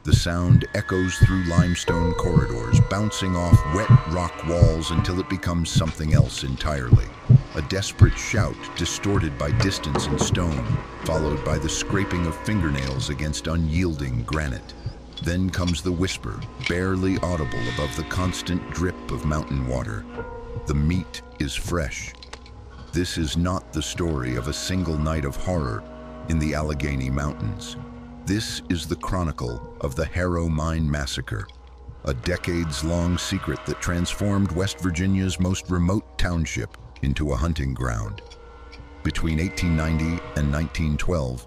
The sound echoes through limestone corridors, bouncing off wet rock walls until it becomes something else entirely. A desperate shout distorted by distance and stone, followed by the scraping of fingernails against unyielding granite. Then comes the whisper, barely audible above the constant drip of mountain water. The meat is fresh. This is not the story of a single night of horror in the Allegheny Mountains. This is the chronicle of the Harrow Mine Massacre, a decades-long secret that transformed West Virginia's most remote township into a hunting ground. Between 1890 and 1912,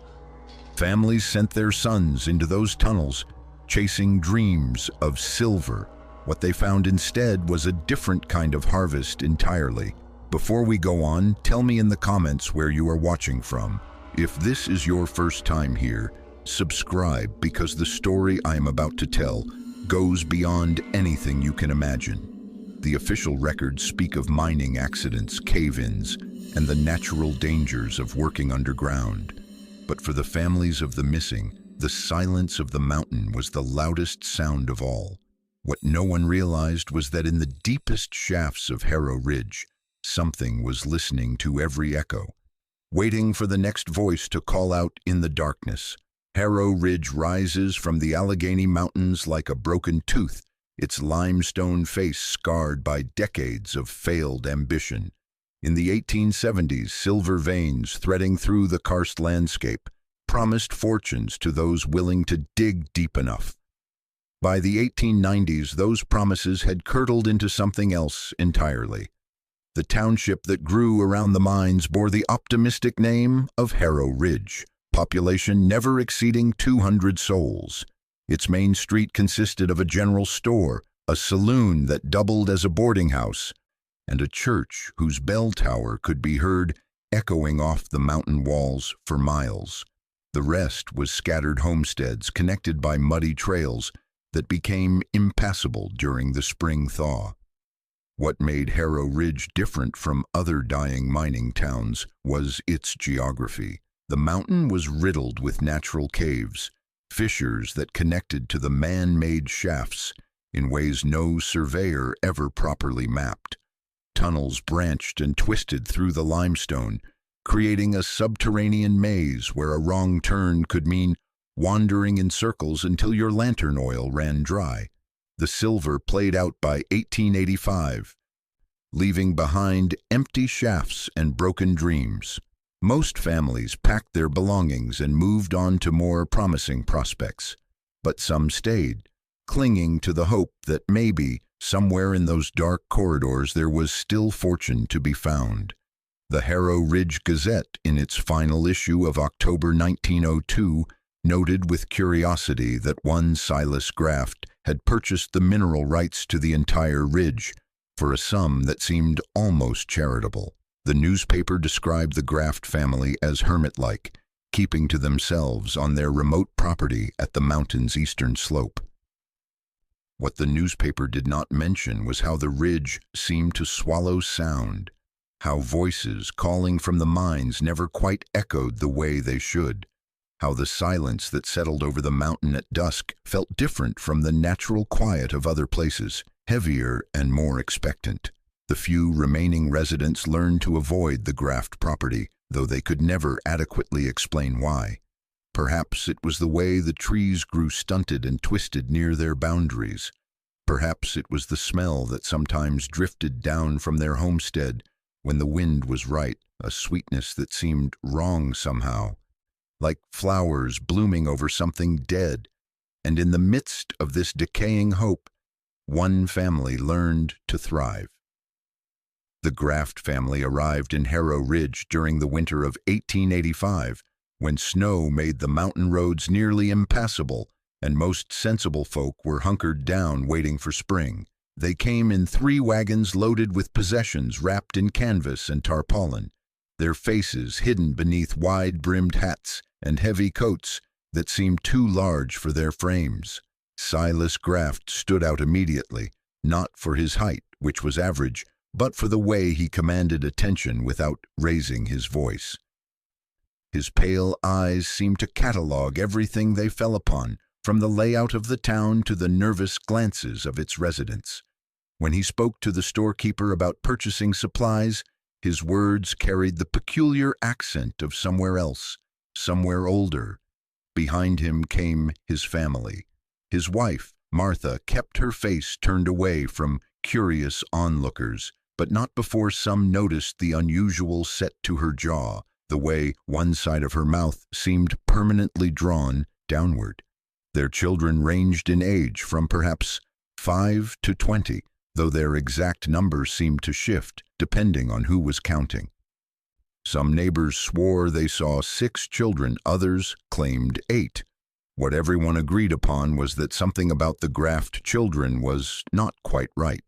families sent their sons into those tunnels, chasing dreams of silver. What they found instead was a different kind of harvest entirely. Before we go on, tell me in the comments where you are watching from. If this is your first time here, subscribe, because the story I am about to tell goes beyond anything you can imagine. The official records speak of mining accidents, cave-ins, and the natural dangers of working underground. But for the families of the missing, the silence of the mountain was the loudest sound of all. What no one realized was that in the deepest shafts of Harrow Ridge, something was listening to every echo, waiting for the next voice to call out in the darkness. Harrow Ridge rises from the Allegheny Mountains like a broken tooth, its limestone face scarred by decades of failed ambition. In the 1870s, silver veins threading through the karst landscape promised fortunes to those willing to dig deep enough. By the 1890s, those promises had curdled into something else entirely. The township that grew around the mines bore the optimistic name of Harrow Ridge, population never exceeding 200 souls. Its main street consisted of a general store, a saloon that doubled as a boarding house, and a church whose bell tower could be heard echoing off the mountain walls for miles. The rest was scattered homesteads connected by muddy trails that became impassable during the spring thaw. What made Harrow Ridge different from other dying mining towns was its geography. The mountain was riddled with natural caves, fissures that connected to the man-made shafts in ways no surveyor ever properly mapped. Tunnels branched and twisted through the limestone, creating a subterranean maze where a wrong turn could mean wandering in circles until your lantern oil ran dry. The silver played out by 1885, leaving behind empty shafts and broken dreams. Most families packed their belongings and moved on to more promising prospects, but some stayed, clinging to the hope that maybe, somewhere in those dark corridors, there was still fortune to be found. The Harrow Ridge Gazette, in its final issue of October 1902, noted with curiosity that one Silas Graft had purchased the mineral rights to the entire ridge for a sum that seemed almost charitable. The newspaper described the Graft family as hermit-like, keeping to themselves on their remote property at the mountain's eastern slope. What the newspaper did not mention was how the ridge seemed to swallow sound, how voices calling from the mines never quite echoed the way they should, how the silence that settled over the mountain at dusk felt different from the natural quiet of other places, heavier and more expectant. The few remaining residents learned to avoid the Graft property, though they could never adequately explain why. Perhaps it was the way the trees grew stunted and twisted near their boundaries. Perhaps it was the smell that sometimes drifted down from their homestead when the wind was right, a sweetness that seemed wrong somehow, like flowers blooming over something dead. And in the midst of this decaying hope, one family learned to thrive. The Graft family arrived in Harrow Ridge during the winter of 1885, when snow made the mountain roads nearly impassable, and most sensible folk were hunkered down waiting for spring. They came in 3 wagons loaded with possessions wrapped in canvas and tarpaulin, their faces hidden beneath wide-brimmed hats and heavy coats that seemed too large for their frames. Silas Graft stood out immediately, not for his height, which was average, but for the way he commanded attention without raising his voice. His pale eyes seemed to catalogue everything they fell upon, from the layout of the town to the nervous glances of its residents. When he spoke to the storekeeper about purchasing supplies, his words carried the peculiar accent of somewhere else, somewhere older. Behind him came his family. His wife, Martha, kept her face turned away from curious onlookers, but not before some noticed the unusual set to her jaw, the way one side of her mouth seemed permanently drawn downward. Their children ranged in age from perhaps 5 to 20, though their exact number seemed to shift depending on who was counting. Some neighbors swore they saw 6 children, others claimed 8. What everyone agreed upon was that something about the Graft children was not quite right.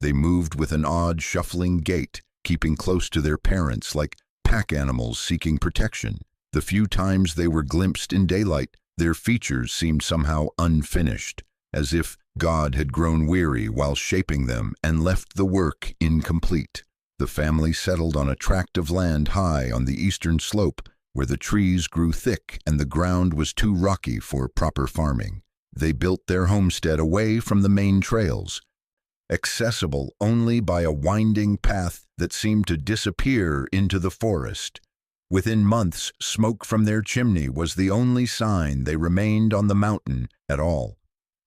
They moved with an odd, shuffling gait, keeping close to their parents like pack animals seeking protection. The few times they were glimpsed in daylight, their features seemed somehow unfinished, as if God had grown weary while shaping them and left the work incomplete. The family settled on a tract of land high on the eastern slope, where the trees grew thick and the ground was too rocky for proper farming. They built their homestead away from the main trails, accessible only by a winding path that seemed to disappear into the forest. Within months, smoke from their chimney was the only sign they remained on the mountain at all.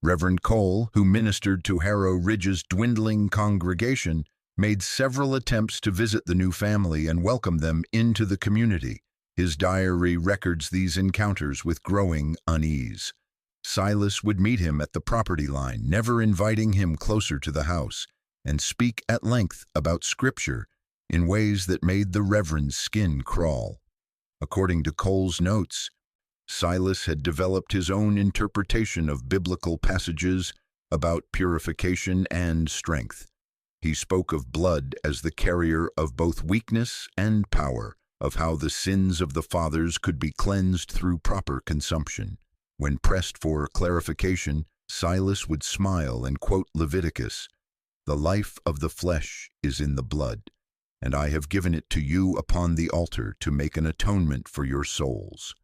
Reverend Cole, who ministered to Harrow Ridge's dwindling congregation, made several attempts to visit the new family and welcome them into the community. His diary records these encounters with growing unease. Silas would meet him at the property line, never inviting him closer to the house, and speak at length about Scripture in ways that made the Reverend's skin crawl. According to Cole's notes, Silas had developed his own interpretation of biblical passages about purification and strength. He spoke of blood as the carrier of both weakness and power, of how the sins of the fathers could be cleansed through proper consumption. When pressed for clarification, Silas would smile and quote Leviticus, "The life of the flesh is in the blood, and I have given it to you upon the altar to make an atonement for your souls."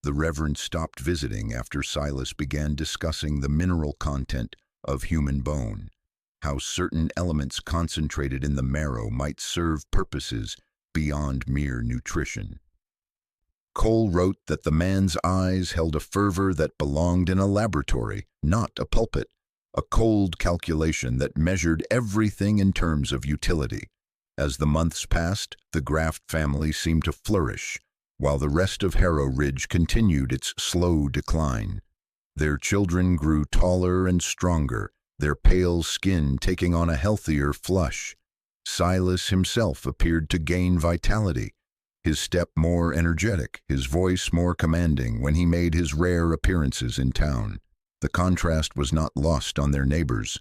The Reverend stopped visiting after Silas began discussing the mineral content of human bone, how certain elements concentrated in the marrow might serve purposes beyond mere nutrition. Cole wrote that the man's eyes held a fervor that belonged in a laboratory, not a pulpit, a cold calculation that measured everything in terms of utility. As the months passed, the Graft family seemed to flourish, while the rest of Harrow Ridge continued its slow decline. Their children grew taller and stronger, their pale skin taking on a healthier flush. Silas himself appeared to gain vitality, his step more energetic, his voice more commanding when he made his rare appearances in town. The contrast was not lost on their neighbors,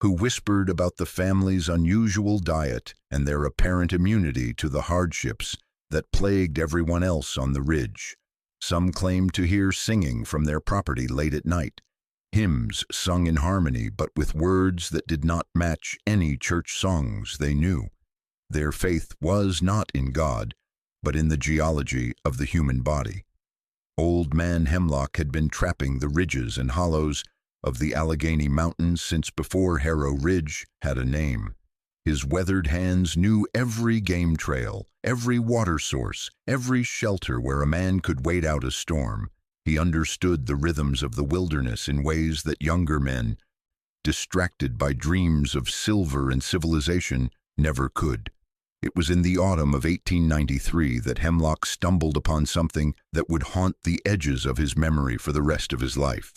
who whispered about the family's unusual diet and their apparent immunity to the hardships that plagued everyone else on the ridge. Some claimed to hear singing from their property late at night, hymns sung in harmony but with words that did not match any church songs they knew. Their faith was not in God, but in the geology of the human body. Old Man Hemlock had been trapping the ridges and hollows of the Allegheny Mountains since before Harrow Ridge had a name. His weathered hands knew every game trail, every water source, every shelter where a man could wait out a storm. He understood the rhythms of the wilderness in ways that younger men, distracted by dreams of silver and civilization, never could. It was in the autumn of 1893 that Hemlock stumbled upon something that would haunt the edges of his memory for the rest of his life.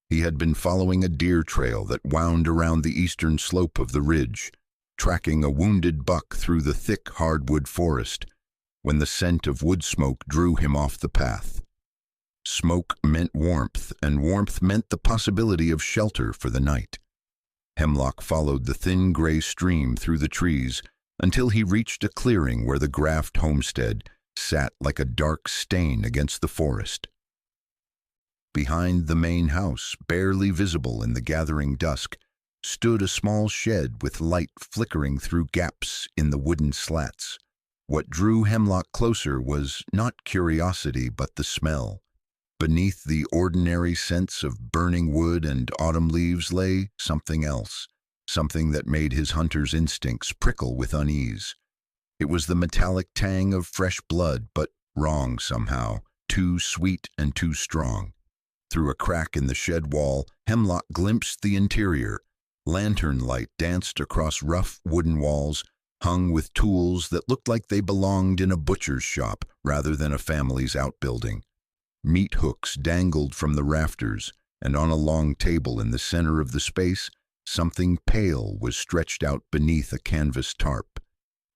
He had been following a deer trail that wound around the eastern slope of the ridge, tracking a wounded buck through the thick hardwood forest, when the scent of wood smoke drew him off the path. Smoke meant warmth, and warmth meant the possibility of shelter for the night. Hemlock followed the thin gray stream through the trees until he reached a clearing where the Graft homestead sat like a dark stain against the forest. Behind the main house, barely visible in the gathering dusk, stood a small shed with light flickering through gaps in the wooden slats. What drew Hemlock closer was not curiosity but the smell. beneath the ordinary scents of burning wood and autumn leaves lay something else, something that made his hunter's instincts prickle with unease. It was the metallic tang of fresh blood, but wrong somehow, too sweet and too strong. Through a crack in the shed wall, Hemlock glimpsed the interior. Lantern light danced across rough wooden walls, hung with tools that looked like they belonged in a butcher's shop rather than a family's outbuilding. Meat hooks dangled from the rafters, and on a long table in the center of the space, something pale was stretched out beneath a canvas tarp.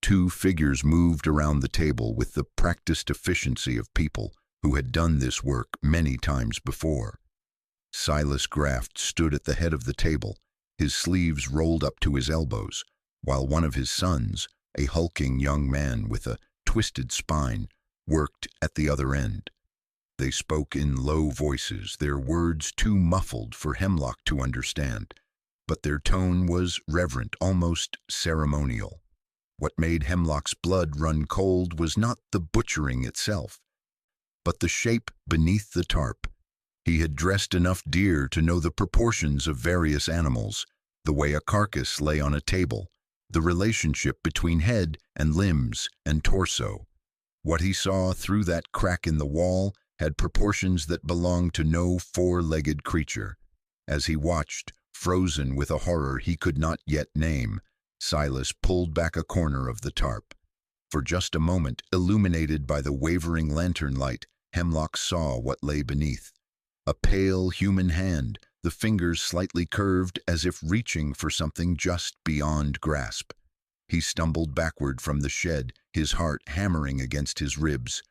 Two figures moved around the table with the practiced efficiency of people who had done this work many times before. Silas Graft stood at the head of the table, his sleeves rolled up to his elbows, while one of his sons, a hulking young man with a twisted spine, worked at the other end. They spoke in low voices, their words too muffled for Hemlock to understand, but their tone was reverent, almost ceremonial. What made Hemlock's blood run cold was not the butchering itself, but the shape beneath the tarp. He had dressed enough deer to know the proportions of various animals, the way a carcass lay on a table, the relationship between head and limbs and torso. What he saw through that crack in the wall had proportions that belonged to no four-legged creature. As he watched, frozen with a horror he could not yet name, Silas pulled back a corner of the tarp. For just a moment, illuminated by the wavering lantern light, Hemlock saw what lay beneath. A pale human hand, the fingers slightly curved as if reaching for something just beyond grasp. He stumbled backward from the shed, his heart hammering against his ribs,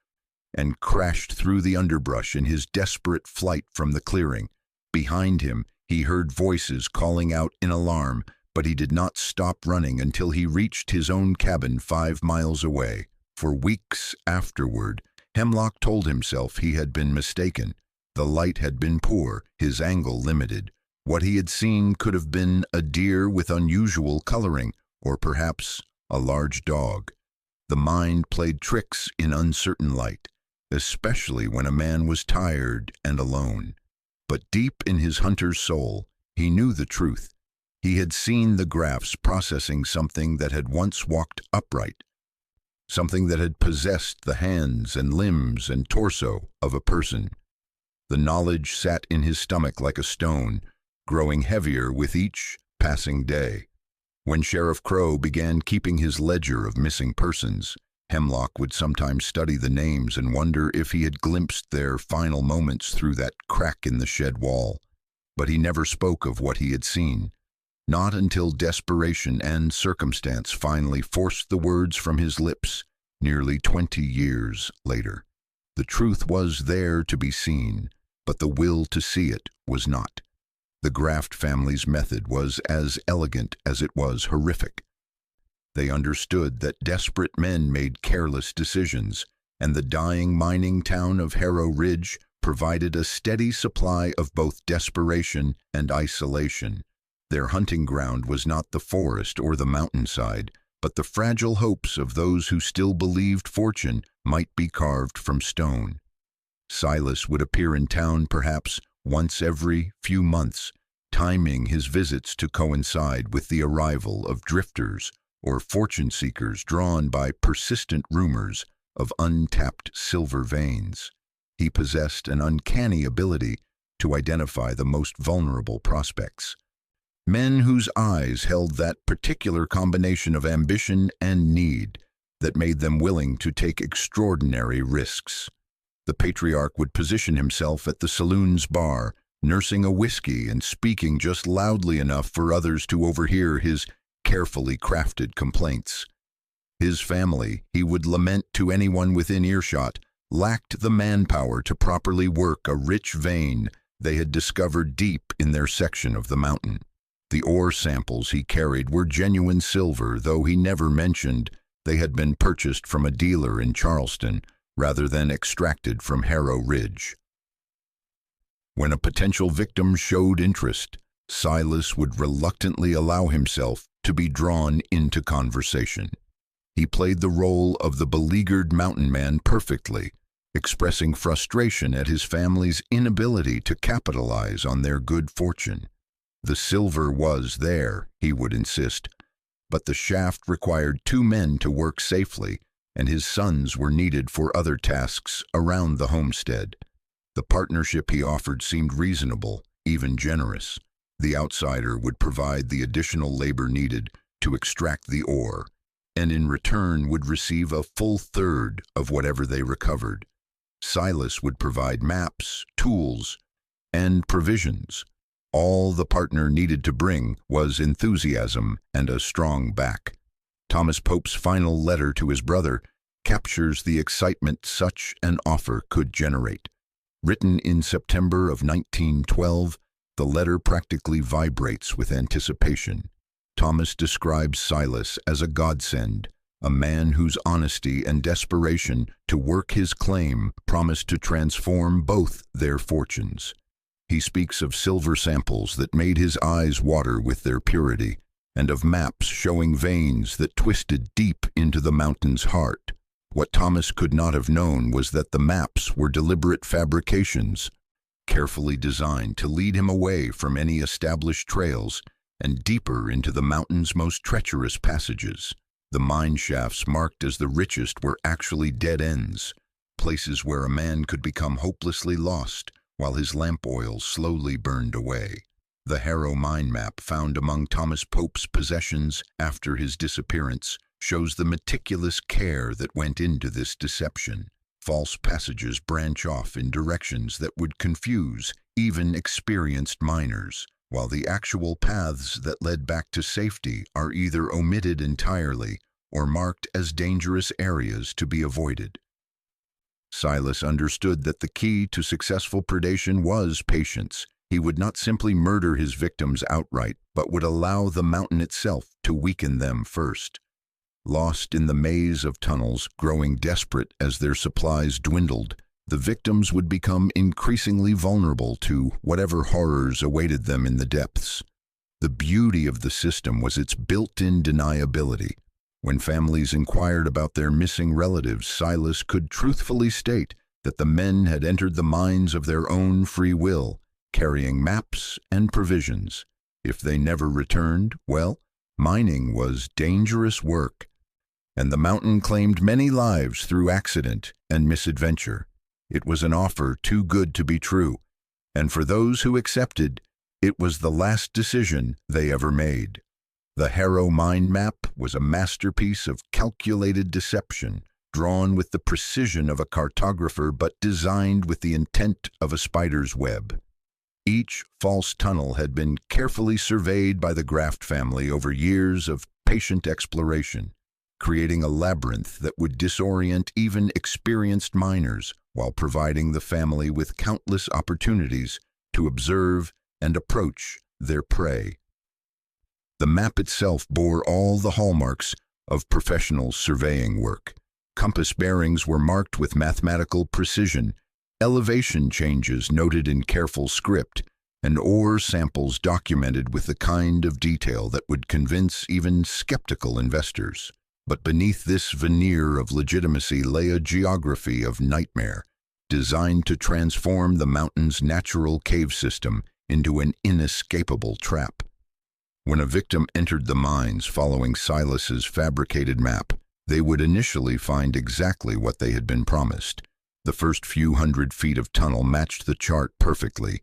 and crashed through the underbrush in his desperate flight from the clearing. Behind him, he heard voices calling out in alarm, but he did not stop running until he reached his own cabin 5 miles away. For weeks afterward, Hemlock told himself he had been mistaken. The light had been poor, his angle limited. What he had seen could have been a deer with unusual coloring, or perhaps a large dog. The mind played tricks in uncertain light, especially when a man was tired and alone. But deep in his hunter's soul, he knew the truth. He had seen the Grafts processing something that had once walked upright, something that had possessed the hands and limbs and torso of a person. The knowledge sat in his stomach like a stone, growing heavier with each passing day. When Sheriff Crow began keeping his ledger of missing persons, Hemlock would sometimes study the names and wonder if he had glimpsed their final moments through that crack in the shed wall. But he never spoke of what he had seen. Not until desperation and circumstance finally forced the words from his lips, nearly 20 years later. The truth was there to be seen, but the will to see it was not. The Graft family's method was as elegant as it was horrific. They understood that desperate men made careless decisions, and the dying mining town of Harrow Ridge provided a steady supply of both desperation and isolation. Their hunting ground was not the forest or the mountainside, but the fragile hopes of those who still believed fortune might be carved from stone. Silas would appear in town perhaps once every few months, timing his visits to coincide with the arrival of drifters or fortune seekers drawn by persistent rumors of untapped silver veins. He possessed an uncanny ability to identify the most vulnerable prospects. Men whose eyes held that particular combination of ambition and need that made them willing to take extraordinary risks. The patriarch would position himself at the saloon's bar, nursing a whiskey and speaking just loudly enough for others to overhear his carefully crafted complaints. His family, he would lament to anyone within earshot, lacked the manpower to properly work a rich vein they had discovered deep in their section of the mountain. The ore samples he carried were genuine silver, though he never mentioned they had been purchased from a dealer in Charleston rather than extracted from Harrow Ridge. When a potential victim showed interest, Silas would reluctantly allow himself to be drawn into conversation. He played the role of the beleaguered mountain man perfectly, expressing frustration at his family's inability to capitalize on their good fortune. The silver was there, he would insist, but the shaft required 2 men to work safely, and his sons were needed for other tasks around the homestead. The partnership he offered seemed reasonable, even generous. The outsider would provide the additional labor needed to extract the ore, and in return would receive a full third of whatever they recovered. Silas would provide maps, tools, and provisions. All the partner needed to bring was enthusiasm and a strong back. Thomas Pope's final letter to his brother captures the excitement such an offer could generate. Written in September of 1912, the letter practically vibrates with anticipation. Thomas describes Silas as a godsend, a man whose honesty and desperation to work his claim promised to transform both their fortunes. He speaks of silver samples that made his eyes water with their purity, and of maps showing veins that twisted deep into the mountain's heart. What Thomas could not have known was that the maps were deliberate fabrications, carefully designed to lead him away from any established trails and deeper into the mountain's most treacherous passages. The mine shafts marked as the richest were actually dead ends, places where a man could become hopelessly lost while his lamp oil slowly burned away. The Harrow mine map found among Thomas Pope's possessions after his disappearance shows the meticulous care that went into this deception. False passages branch off in directions that would confuse even experienced miners, while the actual paths that led back to safety are either omitted entirely or marked as dangerous areas to be avoided. Silas understood that the key to successful predation was patience. He would not simply murder his victims outright, but would allow the mountain itself to weaken them first. Lost in the maze of tunnels, growing desperate as their supplies dwindled, the victims would become increasingly vulnerable to whatever horrors awaited them in the depths. The beauty of the system was its built-in deniability. When families inquired about their missing relatives, Silas could truthfully state that the men had entered the mines of their own free will, carrying maps and provisions. If they never returned, well, mining was dangerous work, and the mountain claimed many lives through accident and misadventure. It was an offer too good to be true, and for those who accepted, it was the last decision they ever made. The Harrow mine map was a masterpiece of calculated deception, drawn with the precision of a cartographer but designed with the intent of a spider's web. Each false tunnel had been carefully surveyed by the Graft family over years of patient exploration, creating a labyrinth that would disorient even experienced miners while providing the family with countless opportunities to observe and approach their prey. The map itself bore all the hallmarks of professional surveying work. Compass bearings were marked with mathematical precision, elevation changes noted in careful script, and ore samples documented with the kind of detail that would convince even skeptical investors. But beneath this veneer of legitimacy lay a geography of nightmare, designed to transform the mountain's natural cave system into an inescapable trap. When a victim entered the mines following Silas's fabricated map, they would initially find exactly what they had been promised. The first few hundred feet of tunnel matched the chart perfectly,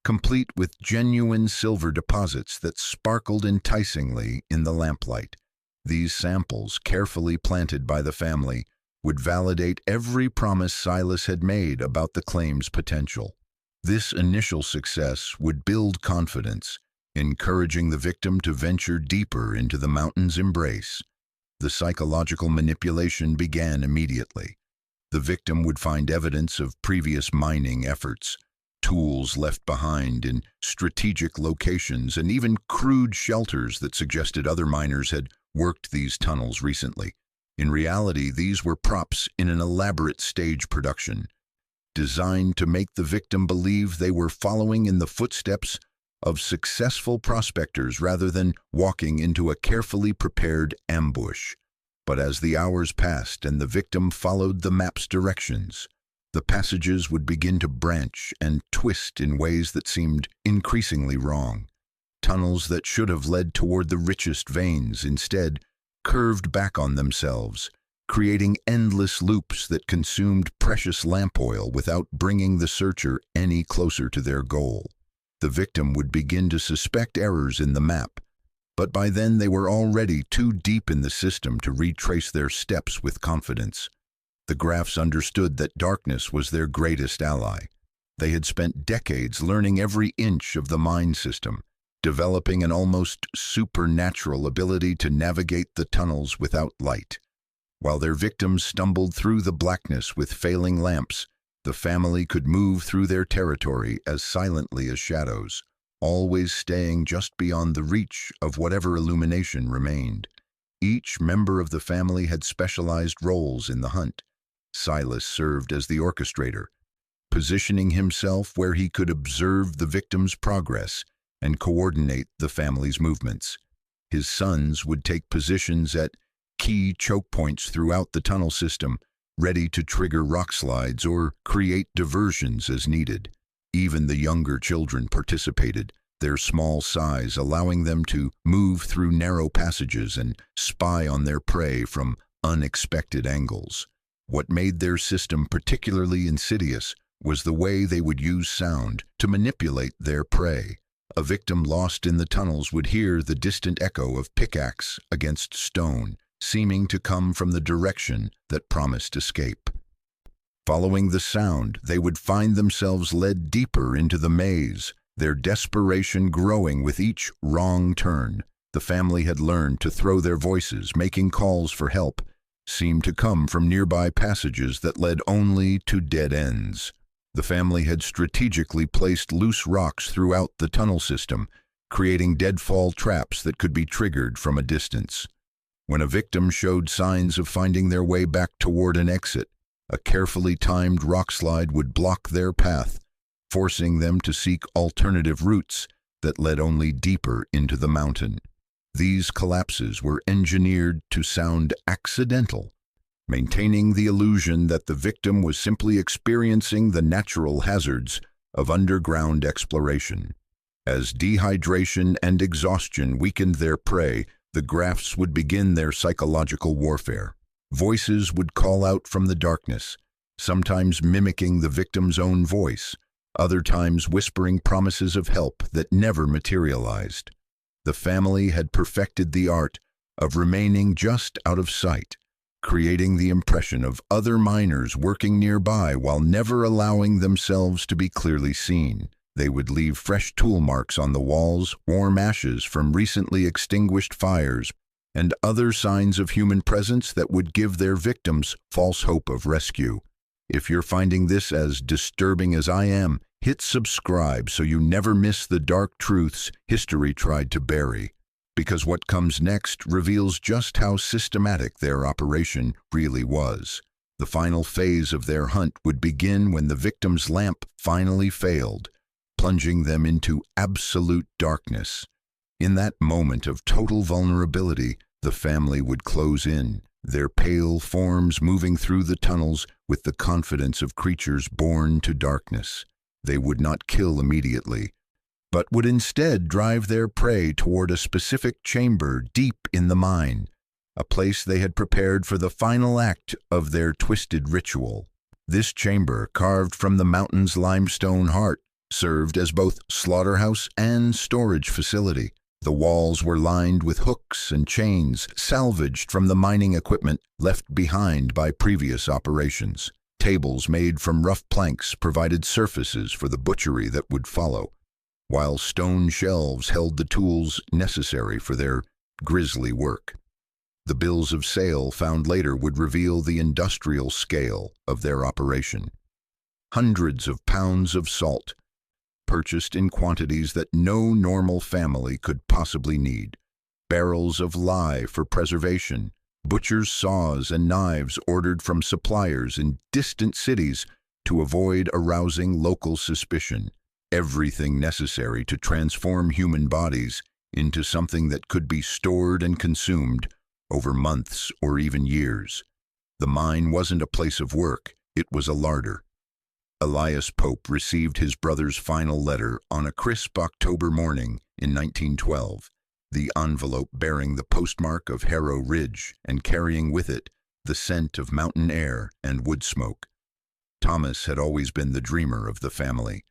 complete with genuine silver deposits that sparkled enticingly in the lamplight. These samples, carefully planted by the family, would validate every promise Silas had made about the claim's potential. This initial success would build confidence, encouraging the victim to venture deeper into the mountain's embrace. The psychological manipulation began immediately. The victim would find evidence of previous mining efforts, tools left behind in strategic locations, and even crude shelters that suggested other miners had worked these tunnels recently. In reality, these were props in an elaborate stage production, designed to make the victim believe they were following in the footsteps of successful prospectors rather than walking into a carefully prepared ambush. But as the hours passed and the victim followed the map's directions, The passages would begin to branch and twist in ways that seemed increasingly wrong. Tunnels that should have led toward the richest veins instead curved back on themselves, creating endless loops that consumed precious lamp oil without bringing the searcher any closer to their goal. The victim would begin to suspect errors in the map, but by then they were already too deep in the system to retrace their steps with confidence. The Graffs understood that darkness was their greatest ally. They had spent decades learning every inch of the mine system, developing an almost supernatural ability to navigate the tunnels without light. While their victims stumbled through the blackness with failing lamps, the family could move through their territory as silently as shadows, always staying just beyond the reach of whatever illumination remained. Each member of the family had specialized roles in the hunt. Silas served as the orchestrator, positioning himself where he could observe the victim's progress and coordinate the family's movements. His sons would take positions at key choke points throughout the tunnel system, ready to trigger rock slides or create diversions as needed. Even the younger children participated, their small size allowing them to move through narrow passages and spy on their prey from unexpected angles. What made their system particularly insidious was the way they would use sound to manipulate their prey. A victim lost in the tunnels would hear the distant echo of pickaxe against stone, seeming to come from the direction that promised escape. Following the sound, they would find themselves led deeper into the maze, their desperation growing with each wrong turn. The family had learned to throw their voices, making calls for help seemed to come from nearby passages that led only to dead ends. The family had strategically placed loose rocks throughout the tunnel system, creating deadfall traps that could be triggered from a distance. When a victim showed signs of finding their way back toward an exit, a carefully timed rockslide would block their path, forcing them to seek alternative routes that led only deeper into the mountain. These collapses were engineered to sound accidental, maintaining the illusion that the victim was simply experiencing the natural hazards of underground exploration. As dehydration and exhaustion weakened their prey, the Graffs would begin their psychological warfare. Voices would call out from the darkness, sometimes mimicking the victim's own voice, other times whispering promises of help that never materialized. The family had perfected the art of remaining just out of sight, creating the impression of other miners working nearby while never allowing themselves to be clearly seen. They would leave fresh tool marks on the walls, warm ashes from recently extinguished fires, and other signs of human presence that would give their victims false hope of rescue. If you're finding this as disturbing as I am, hit subscribe so you never miss the dark truths history tried to bury, because what comes next reveals just how systematic their operation really was. The final phase of their hunt would begin when the victim's lamp finally failed, plunging them into absolute darkness. In that moment of total vulnerability, the family would close in, their pale forms moving through the tunnels with the confidence of creatures born to darkness. They would not kill immediately, but would instead drive their prey toward a specific chamber deep in the mine, a place they had prepared for the final act of their twisted ritual. This chamber, carved from the mountain's limestone heart, served as both slaughterhouse and storage facility. The walls were lined with hooks and chains salvaged from the mining equipment left behind by previous operations. Tables made from rough planks provided surfaces for the butchery that would follow, while stone shelves held the tools necessary for their grisly work. The bills of sale found later would reveal the industrial scale of their operation. Hundreds of pounds of salt, purchased in quantities that no normal family could possibly need. Barrels of lye for preservation, butcher's saws and knives ordered from suppliers in distant cities to avoid arousing local suspicion. Everything necessary to transform human bodies into something that could be stored and consumed over months or even years. The mine wasn't a place of work, it was a larder. Elias Pope received his brother's final letter on a crisp October morning in 1912, the envelope bearing the postmark of Harrow Ridge and carrying with it the scent of mountain air and wood smoke. Thomas had always been the dreamer of the family,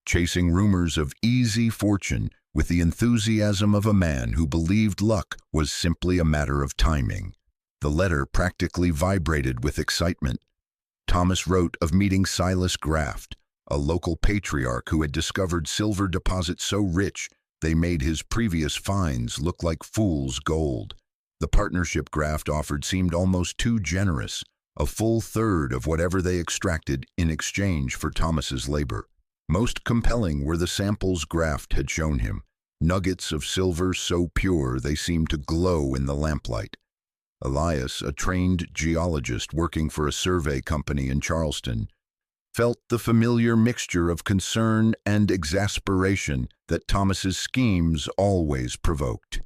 chasing rumors of easy fortune with the enthusiasm of a man who believed luck was simply a matter of timing. The letter practically vibrated with excitement. Thomas wrote of meeting Silas Graft, a local patriarch who had discovered silver deposits so rich they made his previous finds look like fool's gold. The partnership Graft offered seemed almost too generous, a full third of whatever they extracted in exchange for Thomas's labor. Most compelling were the samples Graft had shown him, nuggets of silver so pure they seemed to glow in the lamplight. Elias, a trained geologist working for a survey company in Charleston, felt the familiar mixture of concern and exasperation that Thomas's schemes always provoked.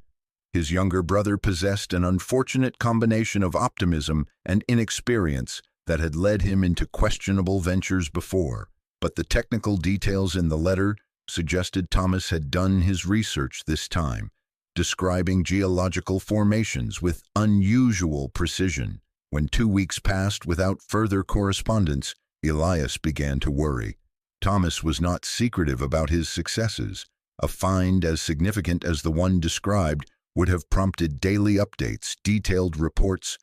His younger brother possessed an unfortunate combination of optimism and inexperience that had led him into questionable ventures before, but the technical details in the letter suggested Thomas had done his research this time, describing geological formations with unusual precision. When 2 weeks passed without further correspondence, Elias began to worry. Thomas was not secretive about his successes. A find as significant as the one described would have prompted daily updates, detailed reports,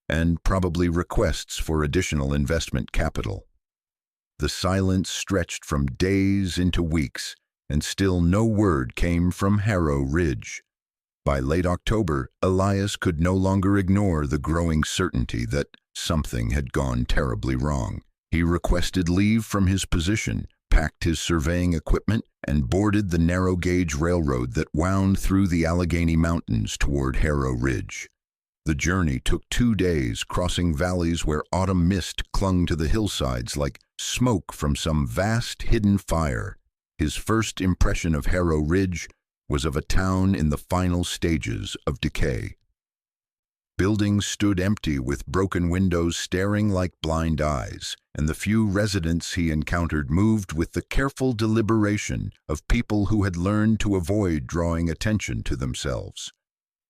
and probably requests for additional investment capital. The silence stretched from days into weeks, and still no word came from Harrow Ridge. By late October, Elias could no longer ignore the growing certainty that something had gone terribly wrong. He requested leave from his position, packed his surveying equipment, and boarded the narrow-gauge railroad that wound through the Allegheny Mountains toward Harrow Ridge. The journey took 2 days, crossing valleys where autumn mist clung to the hillsides like smoke from some vast hidden fire. His first impression of Harrow Ridge was of a town in the final stages of decay. Buildings stood empty with broken windows staring like blind eyes, and the few residents he encountered moved with the careful deliberation of people who had learned to avoid drawing attention to themselves.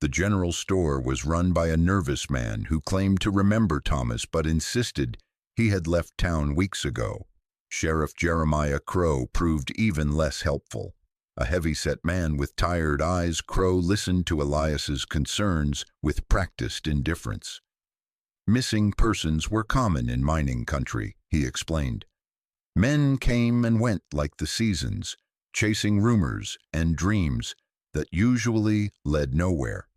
The general store was run by a nervous man who claimed to remember Thomas but insisted he had left town weeks ago. Sheriff Jeremiah Crow proved even less helpful. A heavy-set man with tired eyes, Crow listened to Elias's concerns with practiced indifference. Missing persons were common in mining country, he explained. Men came and went like the seasons, chasing rumors and dreams that usually led nowhere.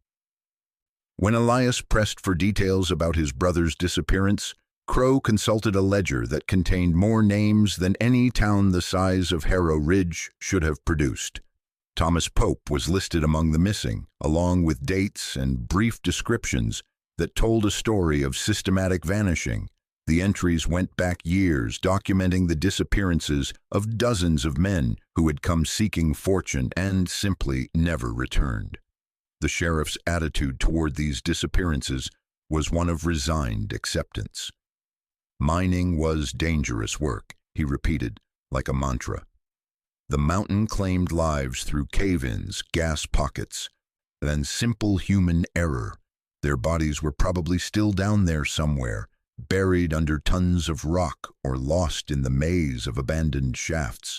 When Elias pressed for details about his brother's disappearance, Crow consulted a ledger that contained more names than any town the size of Harrow Ridge should have produced. Thomas Pope was listed among the missing, along with dates and brief descriptions that told a story of systematic vanishing. The entries went back years, documenting the disappearances of dozens of men who had come seeking fortune and simply never returned. The sheriff's attitude toward these disappearances was one of resigned acceptance. Mining was dangerous work, he repeated, like a mantra. The mountain claimed lives through cave-ins, gas pockets, and simple human error. Their bodies were probably still down there somewhere, buried under tons of rock or lost in the maze of abandoned shafts.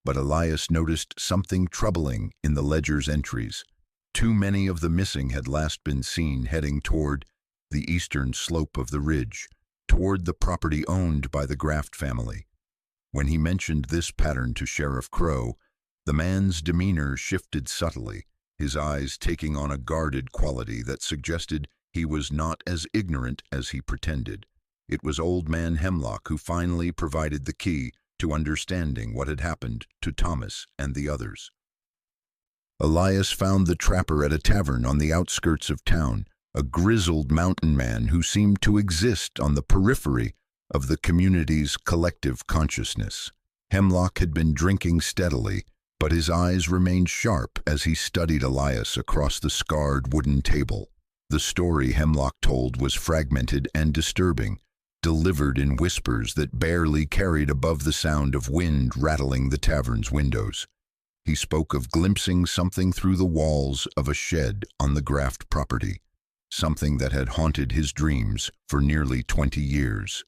But Elias noticed something troubling in the ledger's entries. Too many of the missing had last been seen heading toward the eastern slope of the ridge, toward the property owned by the Graft family. When he mentioned this pattern to Sheriff Crow, the man's demeanor shifted subtly, his eyes taking on a guarded quality that suggested he was not as ignorant as he pretended. It was Old Man Hemlock who finally provided the key to understanding what had happened to Thomas and the others. Elias found the trapper at a tavern on the outskirts of town, a grizzled mountain man who seemed to exist on the periphery of the community's collective consciousness. Hemlock had been drinking steadily, but his eyes remained sharp as he studied Elias across the scarred wooden table. The story Hemlock told was fragmented and disturbing. delivered in whispers that barely carried above the sound of wind rattling the tavern's windows. He spoke of glimpsing something through the walls of a shed on the Graft property, something that had haunted his dreams for nearly 20 years.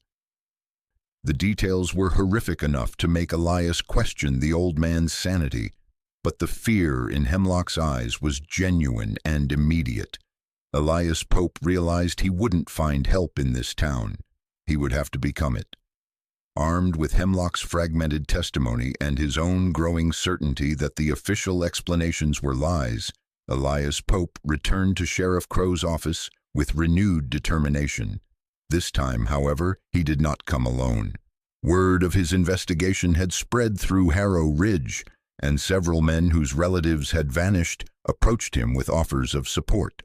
The details were horrific enough to make Elias question the old man's sanity, but the fear in Hemlock's eyes was genuine and immediate. Elias Pope realized he wouldn't find help in this town. He would have to become it. Armed with Hemlock's fragmented testimony and his own growing certainty that the official explanations were lies, Elias Pope returned to Sheriff Crow's office with renewed determination. This time, however, he did not come alone. Word of his investigation had spread through Harrow Ridge, and several men whose relatives had vanished approached him with offers of support.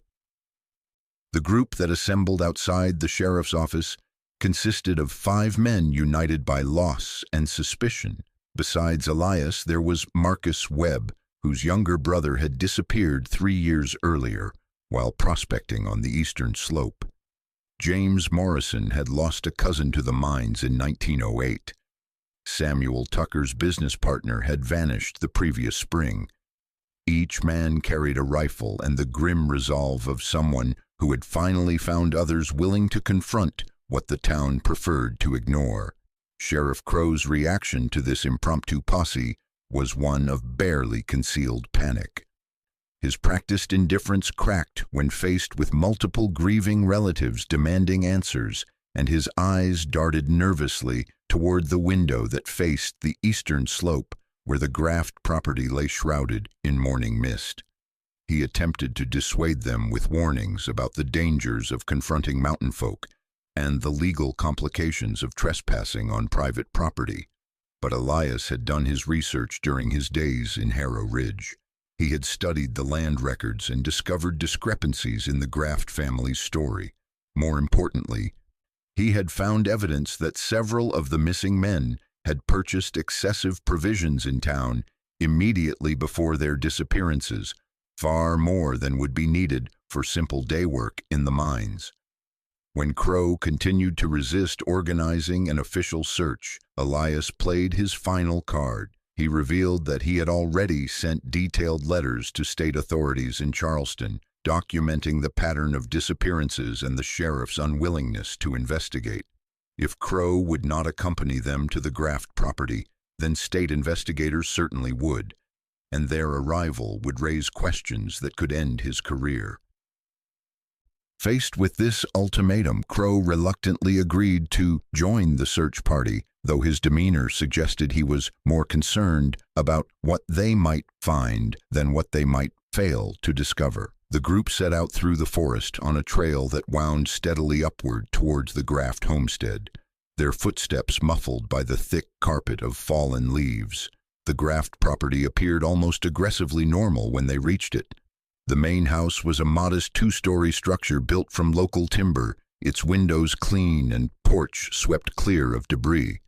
The group that assembled outside the sheriff's office consisted of 5 men united by loss and suspicion. Besides Elias, there was Marcus Webb, whose younger brother had disappeared 3 years earlier while prospecting on the eastern slope. James Morrison had lost a cousin to the mines in 1908. Samuel Tucker's business partner had vanished the previous spring. Each man carried a rifle and the grim resolve of someone who had finally found others willing to confront what the town preferred to ignore. Sheriff Crow's reaction to this impromptu posse was one of barely concealed panic. His practiced indifference cracked when faced with multiple grieving relatives demanding answers, and his eyes darted nervously toward the window that faced the eastern slope where the Graft property lay shrouded in morning mist. He attempted to dissuade them with warnings about the dangers of confronting mountain folk and the legal complications of trespassing on private property. But Elias had done his research during his days in Harrow Ridge. He had studied the land records and discovered discrepancies in the Graft family's story. More importantly, he had found evidence that several of the missing men had purchased excessive provisions in town immediately before their disappearances, far more than would be needed for simple day work in the mines. When Crow continued to resist organizing an official search, Elias played his final card. He revealed that he had already sent detailed letters to state authorities in Charleston, documenting the pattern of disappearances and the sheriff's unwillingness to investigate. If Crow would not accompany them to the Graft property, then state investigators certainly would, and their arrival would raise questions that could end his career. Faced with this ultimatum, Crow reluctantly agreed to join the search party, though his demeanor suggested he was more concerned about what they might find than what they might fail to discover. The group set out through the forest on a trail that wound steadily upward towards the Graft homestead, their footsteps muffled by the thick carpet of fallen leaves. The Graft property appeared almost aggressively normal when they reached it. The main house was a modest 2-story structure built from local timber, its windows clean and porch swept clear of debris.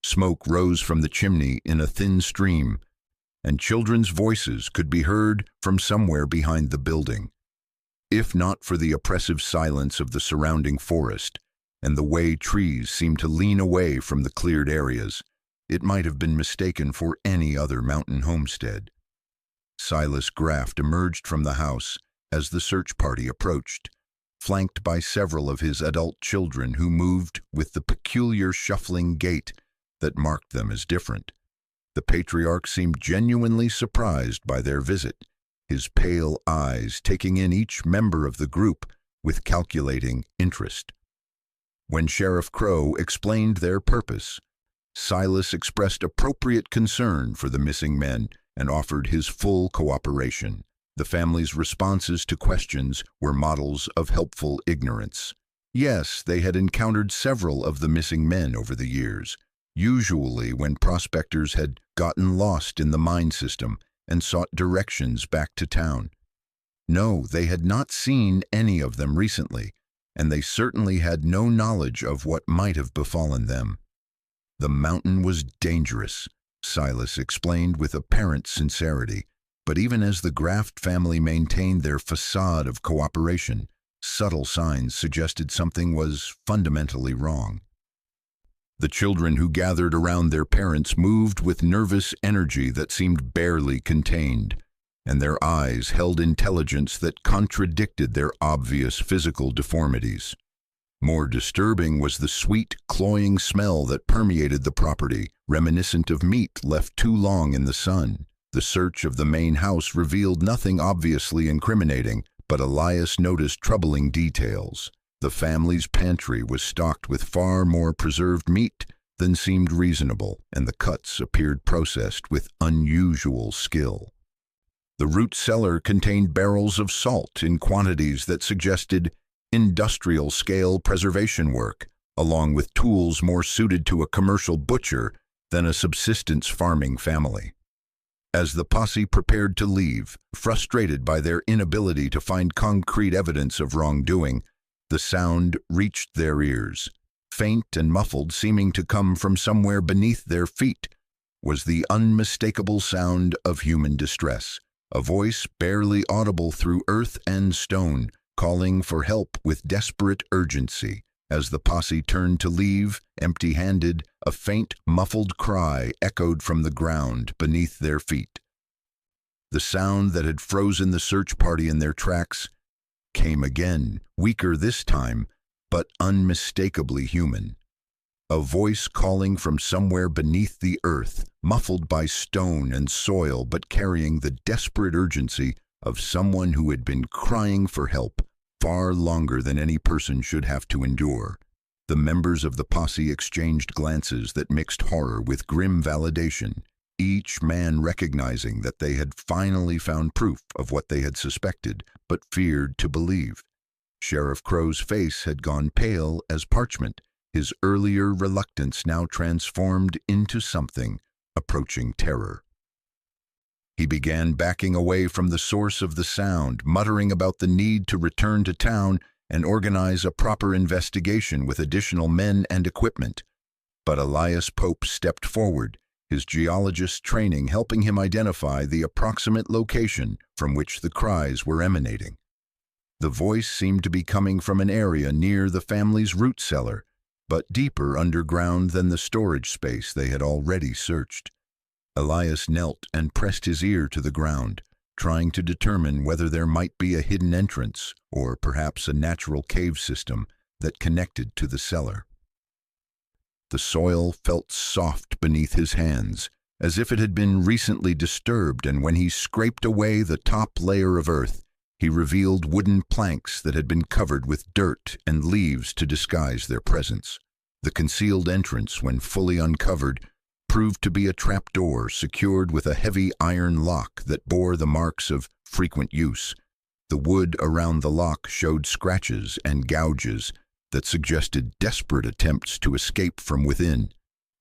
Smoke rose from the chimney in a thin stream, and children's voices could be heard from somewhere behind the building. If not for the oppressive silence of the surrounding forest and the way trees seemed to lean away from the cleared areas, it might have been mistaken for any other mountain homestead. Silas Graft emerged from the house as the search party approached, flanked by several of his adult children who moved with the peculiar shuffling gait that marked them as different. The patriarch seemed genuinely surprised by their visit, his pale eyes taking in each member of the group with calculating interest. When Sheriff Crow explained their purpose, Silas expressed appropriate concern for the missing men and offered his full cooperation. The family's responses to questions were models of helpful ignorance. Yes, they had encountered several of the missing men over the years, usually when prospectors had gotten lost in the mine system and sought directions back to town. No, they had not seen any of them recently, and they certainly had no knowledge of what might have befallen them. The mountain was dangerous, Silas explained with apparent sincerity, but even as the Graft family maintained their facade of cooperation, subtle signs suggested something was fundamentally wrong. The children who gathered around their parents moved with nervous energy that seemed barely contained, and their eyes held intelligence that contradicted their obvious physical deformities. More disturbing was the sweet, cloying smell that permeated the property, reminiscent of meat left too long in the sun. The search of the main house revealed nothing obviously incriminating, but Elias noticed troubling details. The family's pantry was stocked with far more preserved meat than seemed reasonable, and the cuts appeared processed with unusual skill. The root cellar contained barrels of salt in quantities that suggested industrial-scale preservation work, along with tools more suited to a commercial butcher than a subsistence farming family. As the posse prepared to leave, frustrated by their inability to find concrete evidence of wrongdoing, the sound reached their ears. Faint and muffled, seeming to come from somewhere beneath their feet, was the unmistakable sound of human distress, a voice barely audible through earth and stone, calling for help with desperate urgency. As the posse turned to leave, empty-handed, a faint, muffled cry echoed from the ground beneath their feet. The sound that had frozen the search party in their tracks came again, weaker this time, but unmistakably human. A voice calling from somewhere beneath the earth, muffled by stone and soil, but carrying the desperate urgency of someone who had been crying for help far longer than any person should have to endure. The members of the posse exchanged glances that mixed horror with grim validation, each man recognizing that they had finally found proof of what they had suspected but feared to believe. Sheriff Crow's face had gone pale as parchment, his earlier reluctance now transformed into something approaching terror. He began backing away from the source of the sound, muttering about the need to return to town and organize a proper investigation with additional men and equipment. But Elias Pope stepped forward, his geologist's training helping him identify the approximate location from which the cries were emanating. The voice seemed to be coming from an area near the family's root cellar, but deeper underground than the storage space they had already searched. Elias knelt and pressed his ear to the ground, trying to determine whether there might be a hidden entrance or perhaps a natural cave system that connected to the cellar. The soil felt soft beneath his hands, as if it had been recently disturbed, and when he scraped away the top layer of earth, he revealed wooden planks that had been covered with dirt and leaves to disguise their presence. The concealed entrance, when fully uncovered, proved to be a trapdoor secured with a heavy iron lock that bore the marks of frequent use. The wood around the lock showed scratches and gouges that suggested desperate attempts to escape from within,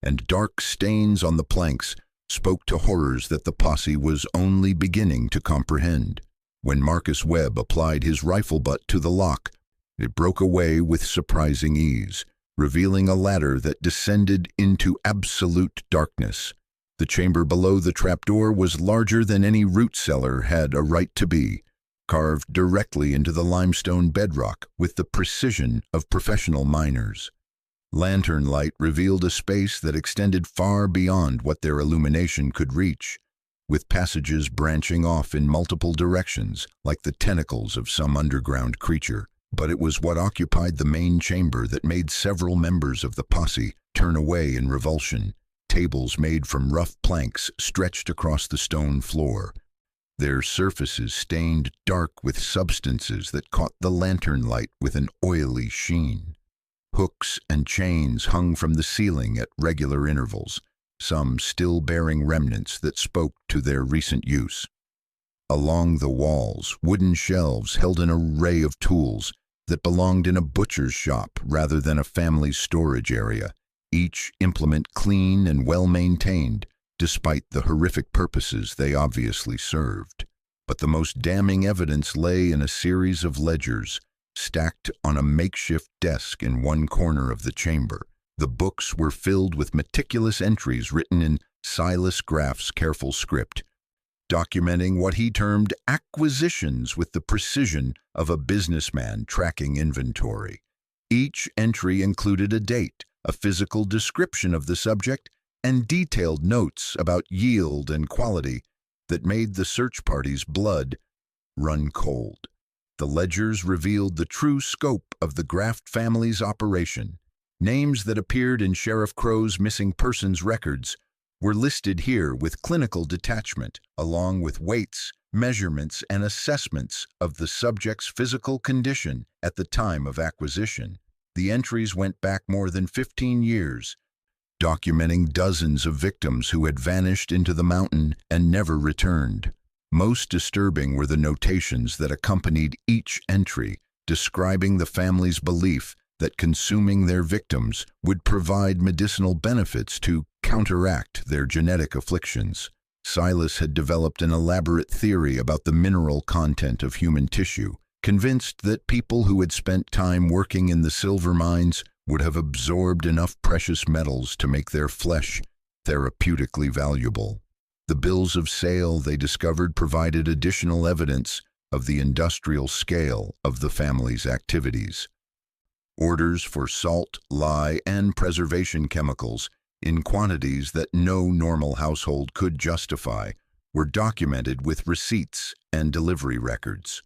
and dark stains on the planks spoke to horrors that the posse was only beginning to comprehend. When Marcus Webb applied his rifle butt to the lock, it broke away with surprising ease, revealing a ladder that descended into absolute darkness. The chamber below the trapdoor was larger than any root cellar had a right to be, carved directly into the limestone bedrock with the precision of professional miners. Lantern light revealed a space that extended far beyond what their illumination could reach, with passages branching off in multiple directions like the tentacles of some underground creature. But it was what occupied the main chamber that made several members of the posse turn away in revulsion. Tables made from rough planks stretched across the stone floor, their surfaces stained dark with substances that caught the lantern light with an oily sheen. Hooks and chains hung from the ceiling at regular intervals, some still bearing remnants that spoke to their recent use. Along the walls, wooden shelves held an array of tools that belonged in a butcher's shop rather than a family storage area, each implement clean and well-maintained, despite the horrific purposes they obviously served. But the most damning evidence lay in a series of ledgers, stacked on a makeshift desk in one corner of the chamber. The books were filled with meticulous entries written in Silas Graff's careful script, documenting what he termed acquisitions with the precision of a businessman tracking inventory. Each entry included a date, a physical description of the subject, and detailed notes about yield and quality that made the search party's blood run cold. The ledgers revealed the true scope of the Graft family's operation. Names that appeared in Sheriff Crow's missing persons records were listed here with clinical detachment, along with weights, measurements, and assessments of the subject's physical condition at the time of acquisition. The entries went back more than 15 years, documenting dozens of victims who had vanished into the mountain and never returned. Most disturbing were the notations that accompanied each entry, describing the family's belief that consuming their victims would provide medicinal benefits to counteract their genetic afflictions. Silas had developed an elaborate theory about the mineral content of human tissue, convinced that people who had spent time working in the silver mines would have absorbed enough precious metals to make their flesh therapeutically valuable. The bills of sale they discovered provided additional evidence of the industrial scale of the family's activities. Orders for salt, lye, and preservation chemicals in quantities that no normal household could justify were documented with receipts and delivery records.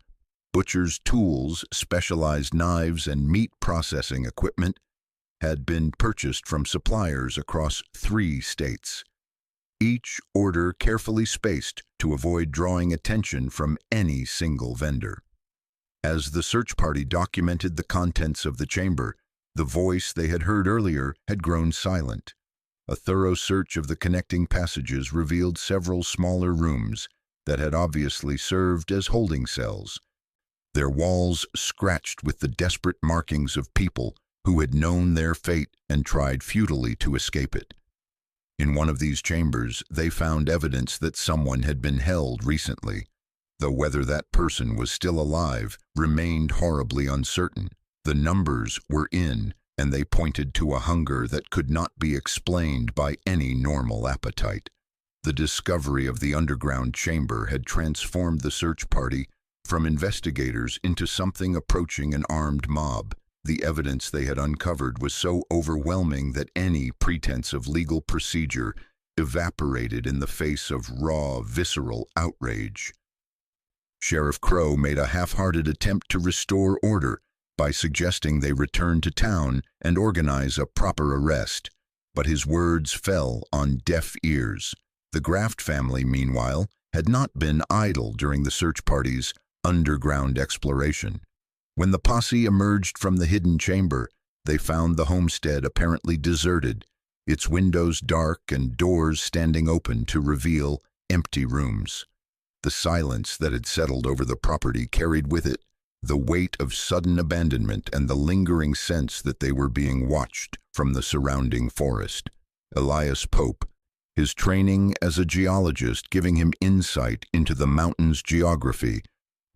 Butchers' tools, specialized knives, and meat processing equipment had been purchased from suppliers across 3 states. Each order carefully spaced to avoid drawing attention from any single vendor. As the search party documented the contents of the chamber, the voice they had heard earlier had grown silent. A thorough search of the connecting passages revealed several smaller rooms that had obviously served as holding cells, their walls scratched with the desperate markings of people who had known their fate and tried futilely to escape it. In one of these chambers, they found evidence that someone had been held recently, though whether that person was still alive remained horribly uncertain. The numbers were in, and they pointed to a hunger that could not be explained by any normal appetite. The discovery of the underground chamber had transformed the search party from investigators into something approaching an armed mob. The evidence they had uncovered was so overwhelming that any pretense of legal procedure evaporated in the face of raw, visceral outrage. Sheriff Crow made a half-hearted attempt to restore order by suggesting they return to town and organize a proper arrest, but his words fell on deaf ears. The Graft family, meanwhile, had not been idle during the search party's underground exploration. When the posse emerged from the hidden chamber, they found the homestead apparently deserted, its windows dark and doors standing open to reveal empty rooms. The silence that had settled over the property carried with it the weight of sudden abandonment and the lingering sense that they were being watched from the surrounding forest. Elias Pope, his training as a geologist giving him insight into the mountain's geography,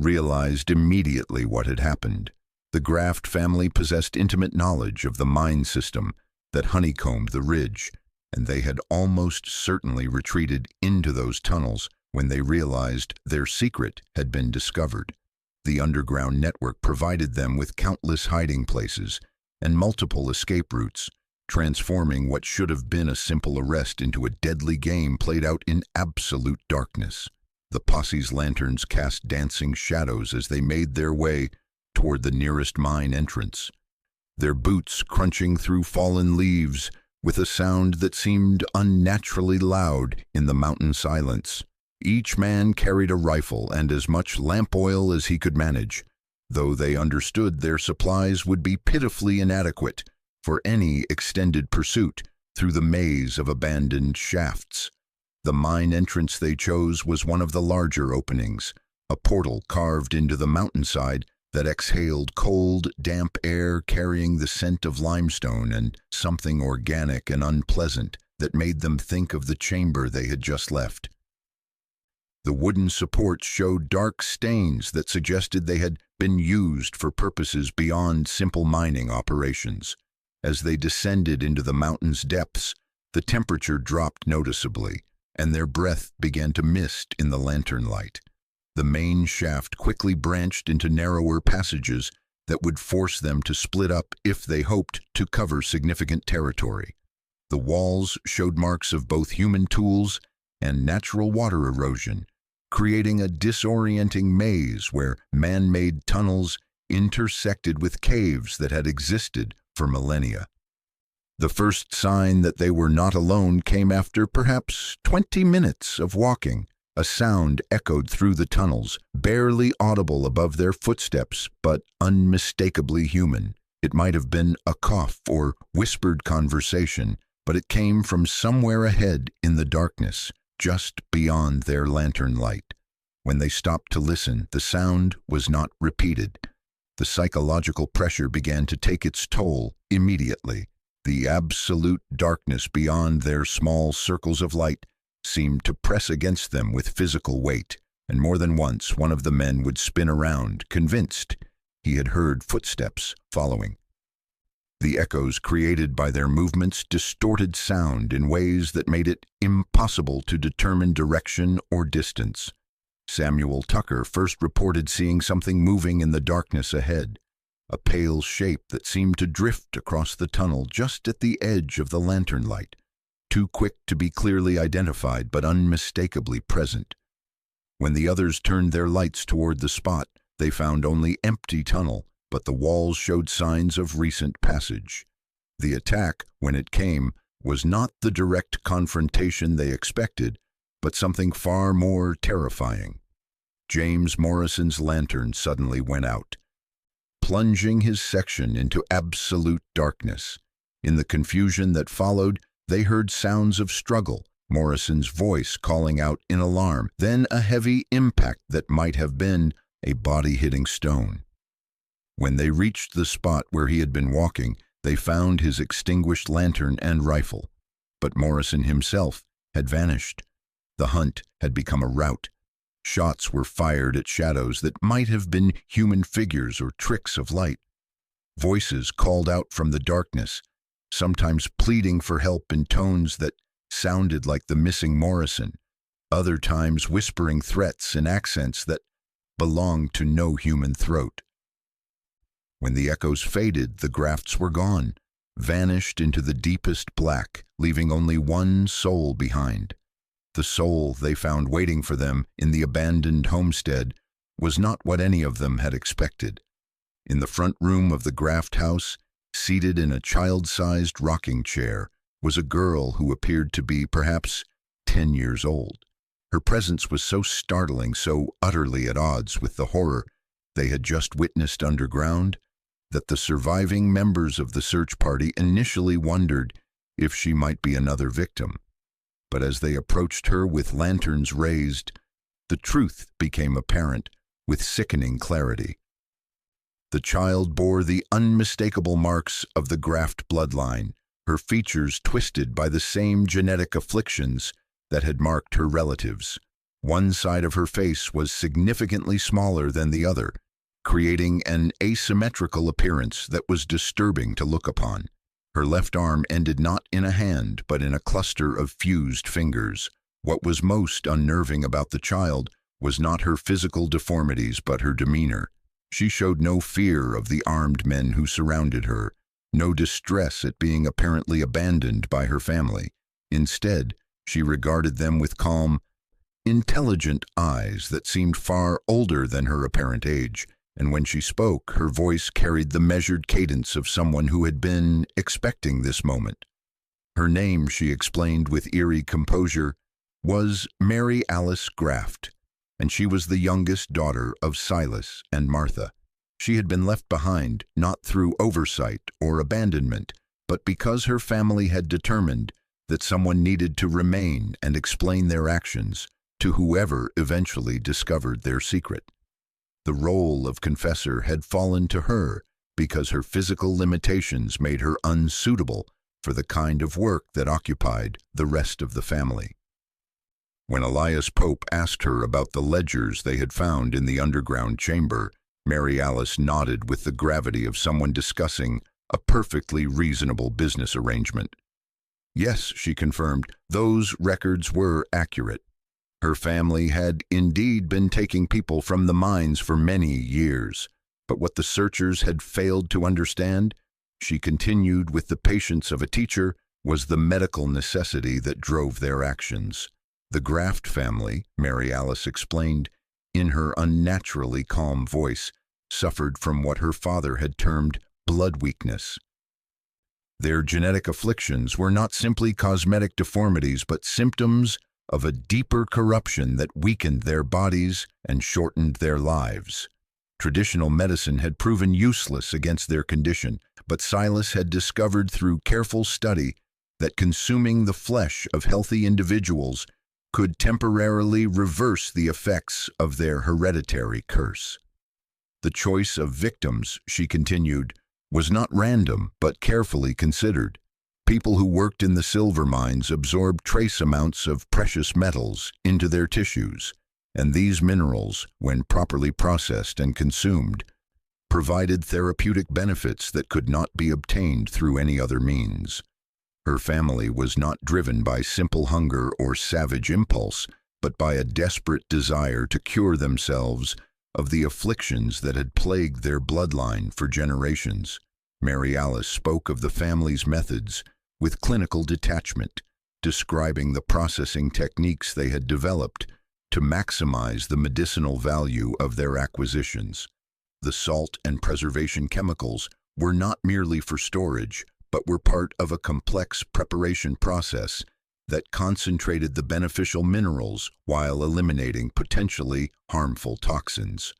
realized immediately what had happened. The Graft family possessed intimate knowledge of the mine system that honeycombed the ridge, and they had almost certainly retreated into those tunnels when they realized their secret had been discovered. The underground network provided them with countless hiding places and multiple escape routes, transforming what should have been a simple arrest into a deadly game played out in absolute darkness. The posse's lanterns cast dancing shadows as they made their way toward the nearest mine entrance, their boots crunching through fallen leaves with a sound that seemed unnaturally loud in the mountain silence. Each man carried a rifle and as much lamp oil as he could manage, though they understood their supplies would be pitifully inadequate for any extended pursuit through the maze of abandoned shafts. The mine entrance they chose was one of the larger openings, a portal carved into the mountainside that exhaled cold, damp air carrying the scent of limestone and something organic and unpleasant that made them think of the chamber they had just left. The wooden supports showed dark stains that suggested they had been used for purposes beyond simple mining operations. As they descended into the mountain's depths, the temperature dropped noticeably, and their breath began to mist in the lantern light. The main shaft quickly branched into narrower passages that would force them to split up if they hoped to cover significant territory. The walls showed marks of both human tools and natural water erosion, creating a disorienting maze where man-made tunnels intersected with caves that had existed for millennia. The first sign that they were not alone came after perhaps 20 minutes of walking. A sound echoed through the tunnels, barely audible above their footsteps, but unmistakably human. It might have been a cough or whispered conversation, but it came from somewhere ahead in the darkness, just beyond their lantern light. When they stopped to listen, the sound was not repeated. The psychological pressure began to take its toll immediately. The absolute darkness beyond their small circles of light seemed to press against them with physical weight, and more than once one of the men would spin around, convinced he had heard footsteps following. The echoes created by their movements distorted sound in ways that made it impossible to determine direction or distance. Samuel Tucker first reported seeing something moving in the darkness ahead, a pale shape that seemed to drift across the tunnel just at the edge of the lantern light, too quick to be clearly identified but unmistakably present. When the others turned their lights toward the spot, they found only empty tunnel, but the walls showed signs of recent passage. The attack, when it came, was not the direct confrontation they expected, but something far more terrifying. James Morrison's lantern suddenly went out, plunging his section into absolute darkness. In the confusion that followed, they heard sounds of struggle, Morrison's voice calling out in alarm, then a heavy impact that might have been a body hitting stone. When they reached the spot where he had been walking, they found his extinguished lantern and rifle. But Morrison himself had vanished. The hunt had become a rout. Shots were fired at shadows that might have been human figures or tricks of light. Voices called out from the darkness, sometimes pleading for help in tones that sounded like the missing Morrison, other times whispering threats in accents that belonged to no human throat. When the echoes faded, the grafts were gone, vanished into the deepest black, leaving only one soul behind. The soul they found waiting for them in the abandoned homestead was not what any of them had expected. In the front room of the graft house, seated in a child-sized rocking chair, was a girl who appeared to be perhaps 10 years old. Her presence was so startling, so utterly at odds with the horror they had just witnessed underground, that the surviving members of the search party initially wondered if she might be another victim. But as they approached her with lanterns raised, the truth became apparent with sickening clarity. The child bore the unmistakable marks of the graft bloodline, her features twisted by the same genetic afflictions that had marked her relatives. One side of her face was significantly smaller than the other, creating an asymmetrical appearance that was disturbing to look upon. Her left arm ended not in a hand, but in a cluster of fused fingers. What was most unnerving about the child was not her physical deformities, but her demeanor. She showed no fear of the armed men who surrounded her, no distress at being apparently abandoned by her family. Instead, she regarded them with calm, intelligent eyes that seemed far older than her apparent age, and when she spoke, her voice carried the measured cadence of someone who had been expecting this moment. Her name, she explained with eerie composure, was Mary Alice Graft, and she was the youngest daughter of Silas and Martha. She had been left behind, not through oversight or abandonment, but because her family had determined that someone needed to remain and explain their actions to whoever eventually discovered their secret. The role of confessor had fallen to her because her physical limitations made her unsuitable for the kind of work that occupied the rest of the family. When Elias Pope asked her about the ledgers they had found in the underground chamber, Mary Alice nodded with the gravity of someone discussing a perfectly reasonable business arrangement. Yes, she confirmed, those records were accurate. Her family had indeed been taking people from the mines for many years, But what the searchers had failed to understand, she continued with the patience of a teacher, was the medical necessity that drove their actions. The Graft family, Mary Alice explained in her unnaturally calm voice, suffered from what her father had termed blood weakness. Their genetic afflictions were not simply cosmetic deformities, but symptoms of a deeper corruption that weakened their bodies and shortened their lives. Traditional medicine had proven useless against their condition, but Silas had discovered through careful study that consuming the flesh of healthy individuals could temporarily reverse the effects of their hereditary curse. The choice of victims, she continued, was not random but carefully considered. People who worked in the silver mines absorbed trace amounts of precious metals into their tissues, and these minerals, when properly processed and consumed, provided therapeutic benefits that could not be obtained through any other means. Her family was not driven by simple hunger or savage impulse, but by a desperate desire to cure themselves of the afflictions that had plagued their bloodline for generations. Mary Alice spoke of the family's methods with clinical detachment, describing the processing techniques they had developed to maximize the medicinal value of their acquisitions. The salt and preservation chemicals were not merely for storage, but were part of a complex preparation process that concentrated the beneficial minerals while eliminating potentially harmful toxins.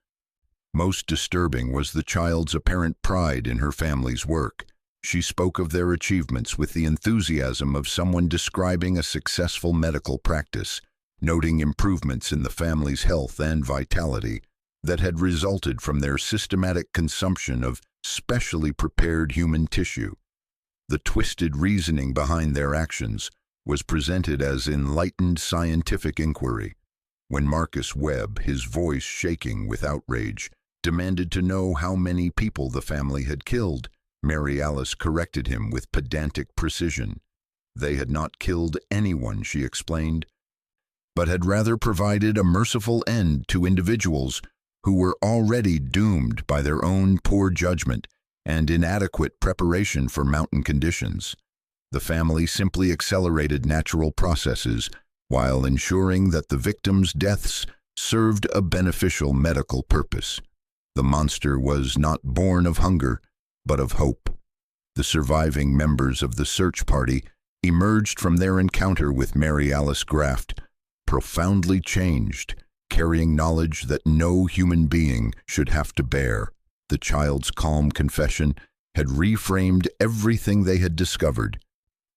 Most disturbing was the child's apparent pride in her family's work. She spoke of their achievements with the enthusiasm of someone describing a successful medical practice, noting improvements in the family's health and vitality that had resulted from their systematic consumption of specially prepared human tissue. The twisted reasoning behind their actions was presented as enlightened scientific inquiry. When Marcus Webb, his voice shaking with outrage, demanded to know how many people the family had killed, Mary Alice corrected him with pedantic precision. They had not killed anyone, she explained, but had rather provided a merciful end to individuals who were already doomed by their own poor judgment and inadequate preparation for mountain conditions. The family simply accelerated natural processes while ensuring that the victims' deaths served a beneficial medical purpose. The monster was not born of hunger, but of hope. The surviving members of the search party emerged from their encounter with Mary Alice Graft, profoundly changed, carrying knowledge that no human being should have to bear. The child's calm confession had reframed everything they had discovered,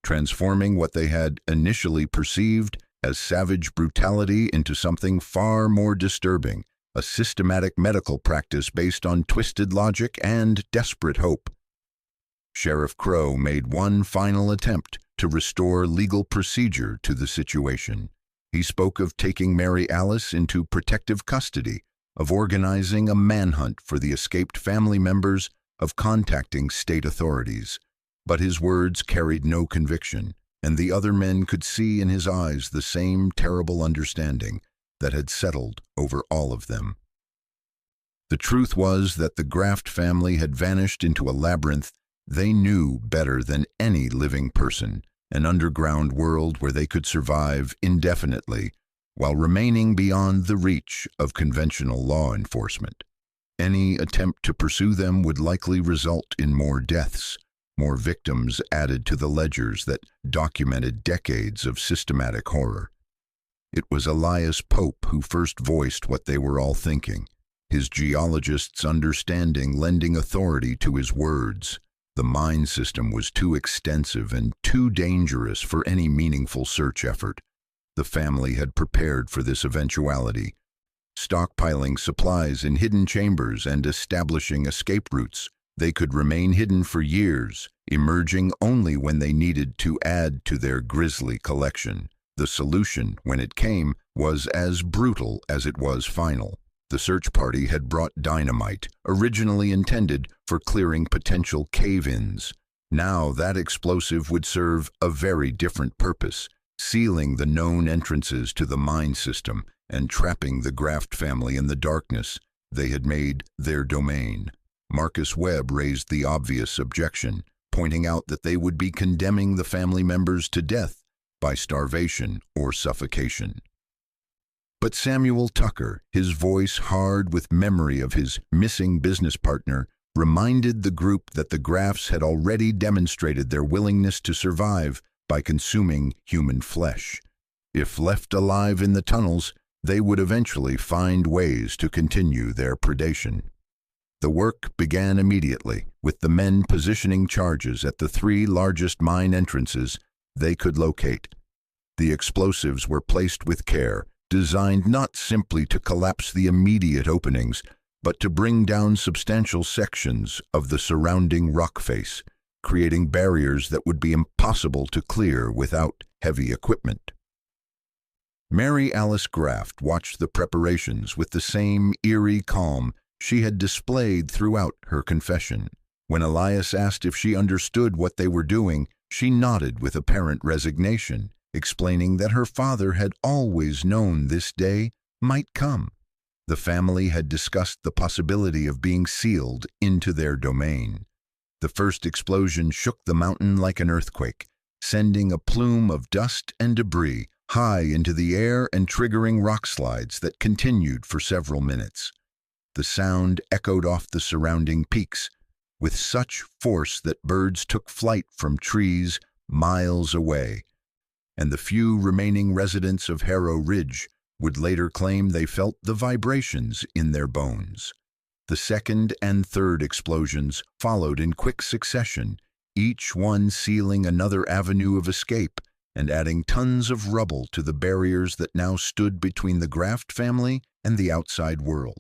transforming what they had initially perceived as savage brutality into something far more disturbing, a systematic medical practice based on twisted logic and desperate hope. Sheriff Crow made one final attempt to restore legal procedure to the situation. He spoke of taking Mary Alice into protective custody, of organizing a manhunt for the escaped family members, of contacting state authorities. But his words carried no conviction, and the other men could see in his eyes the same terrible understanding that had settled over all of them. The truth was that the Graft family had vanished into a labyrinth they knew better than any living person, an underground world where they could survive indefinitely while remaining beyond the reach of conventional law enforcement. Any attempt to pursue them would likely result in more deaths, more victims added to the ledgers that documented decades of systematic horror. It was Elias Pope who first voiced what they were all thinking, his geologist's understanding lending authority to his words. The mine system was too extensive and too dangerous for any meaningful search effort. The family had prepared for this eventuality, stockpiling supplies in hidden chambers and establishing escape routes. They could remain hidden for years, emerging only when they needed to add to their grisly collection. The solution, when it came, was as brutal as it was final. The search party had brought dynamite, originally intended for clearing potential cave-ins. Now that explosive would serve a very different purpose, sealing the known entrances to the mine system and trapping the Graft family in the darkness they had made their domain. Marcus Webb raised the obvious objection, pointing out that they would be condemning the family members to death by starvation or suffocation. But Samuel Tucker, his voice hard with memory of his missing business partner, reminded the group that the Graffs had already demonstrated their willingness to survive by consuming human flesh. If left alive in the tunnels, they would eventually find ways to continue their predation. The work began immediately, with the men positioning charges at the 3 largest mine entrances they could locate. The explosives were placed with care, designed not simply to collapse the immediate openings, but to bring down substantial sections of the surrounding rock face, creating barriers that would be impossible to clear without heavy equipment. Mary Alice Graff watched the preparations with the same eerie calm she had displayed throughout her confession. When Elias asked if she understood what they were doing, she nodded with apparent resignation, explaining that her father had always known this day might come. The family had discussed the possibility of being sealed into their domain. The first explosion shook the mountain like an earthquake, sending a plume of dust and debris high into the air and triggering rock slides that continued for several minutes. The sound echoed off the surrounding peaks with such force that birds took flight from trees miles away, and the few remaining residents of Harrow Ridge would later claim they felt the vibrations in their bones. The second and third explosions followed in quick succession, each one sealing another avenue of escape and adding tons of rubble to the barriers that now stood between the Graff family and the outside world.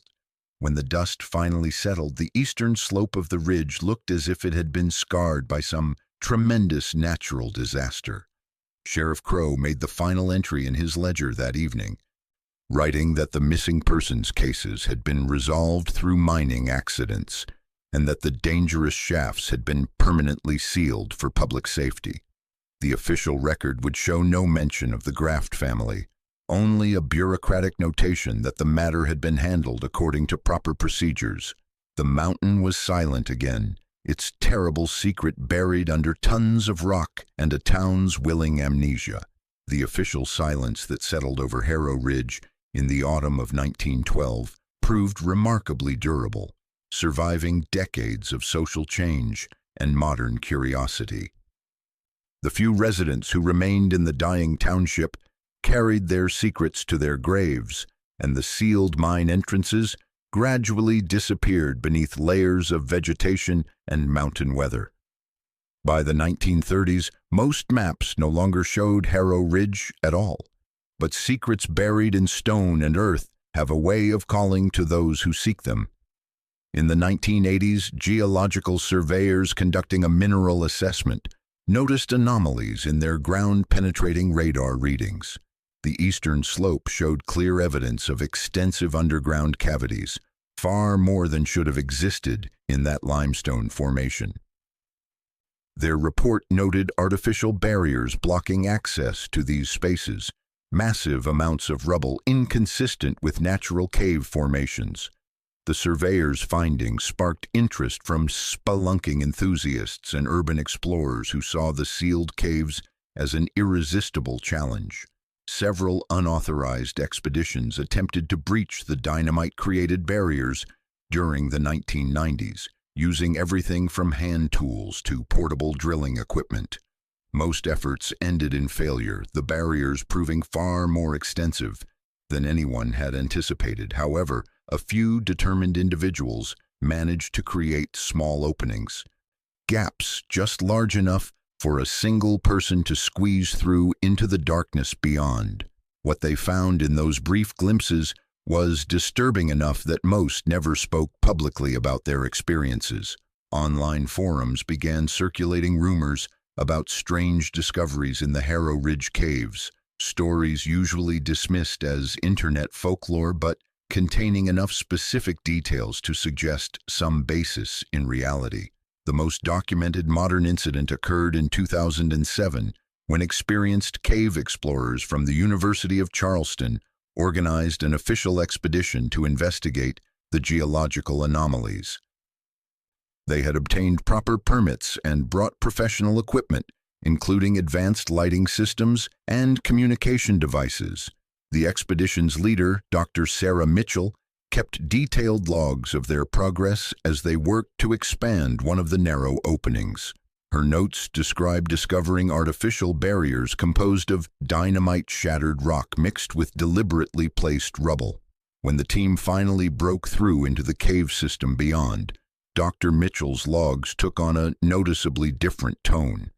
When the dust finally settled, the eastern slope of the ridge looked as if it had been scarred by some tremendous natural disaster. Sheriff Crow made the final entry in his ledger that evening, writing that the missing persons cases had been resolved through mining accidents and that the dangerous shafts had been permanently sealed for public safety. The official record would show no mention of the Graff family, only a bureaucratic notation that the matter had been handled according to proper procedures. The mountain was silent again, its terrible secret buried under tons of rock and a town's willing amnesia. The official silence that settled over Harrow Ridge in the autumn of 1912 proved remarkably durable, surviving decades of social change and modern curiosity. The few residents who remained in the dying township carried their secrets to their graves, and the sealed mine entrances gradually disappeared beneath layers of vegetation and mountain weather. By the 1930s, most maps no longer showed Harrow Ridge at all, but secrets buried in stone and earth have a way of calling to those who seek them. In the 1980s, geological surveyors conducting a mineral assessment noticed anomalies in their ground-penetrating radar readings. The eastern slope showed clear evidence of extensive underground cavities, far more than should have existed in that limestone formation. Their report noted artificial barriers blocking access to these spaces, massive amounts of rubble inconsistent with natural cave formations. The surveyors' findings sparked interest from spelunking enthusiasts and urban explorers who saw the sealed caves as an irresistible challenge. Several unauthorized expeditions attempted to breach the dynamite-created barriers during the 1990s, using everything from hand tools to portable drilling equipment. Most efforts ended in failure, the barriers proving far more extensive than anyone had anticipated. However, a few determined individuals managed to create small openings, gaps just large enough for a single person to squeeze through into the darkness beyond. What they found in those brief glimpses was disturbing enough that most never spoke publicly about their experiences. Online forums began circulating rumors about strange discoveries in the Harrow Ridge caves, stories usually dismissed as internet folklore but containing enough specific details to suggest some basis in reality. The most documented modern incident occurred in 2007 when experienced cave explorers from the University of Charleston organized an official expedition to investigate the geological anomalies. They had obtained proper permits and brought professional equipment, including advanced lighting systems and communication devices. The expedition's leader, Dr. Sarah Mitchell, kept detailed logs of their progress as they worked to expand one of the narrow openings. Her notes describe discovering artificial barriers composed of dynamite-shattered rock mixed with deliberately placed rubble. When the team finally broke through into the cave system beyond, Dr. Mitchell's logs took on a noticeably different tone.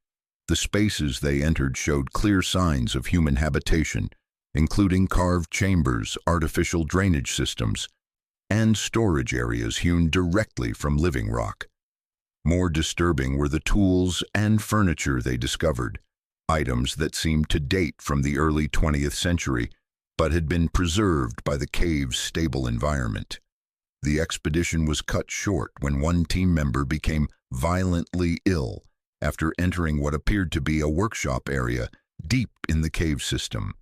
The spaces they entered showed clear signs of human habitation, including carved chambers, artificial drainage systems, and storage areas hewn directly from living rock. More disturbing were the tools and furniture they discovered, items that seemed to date from the early 20th century, but had been preserved by the cave's stable environment. The expedition was cut short when one team member became violently ill after entering what appeared to be a workshop area deep in the cave system.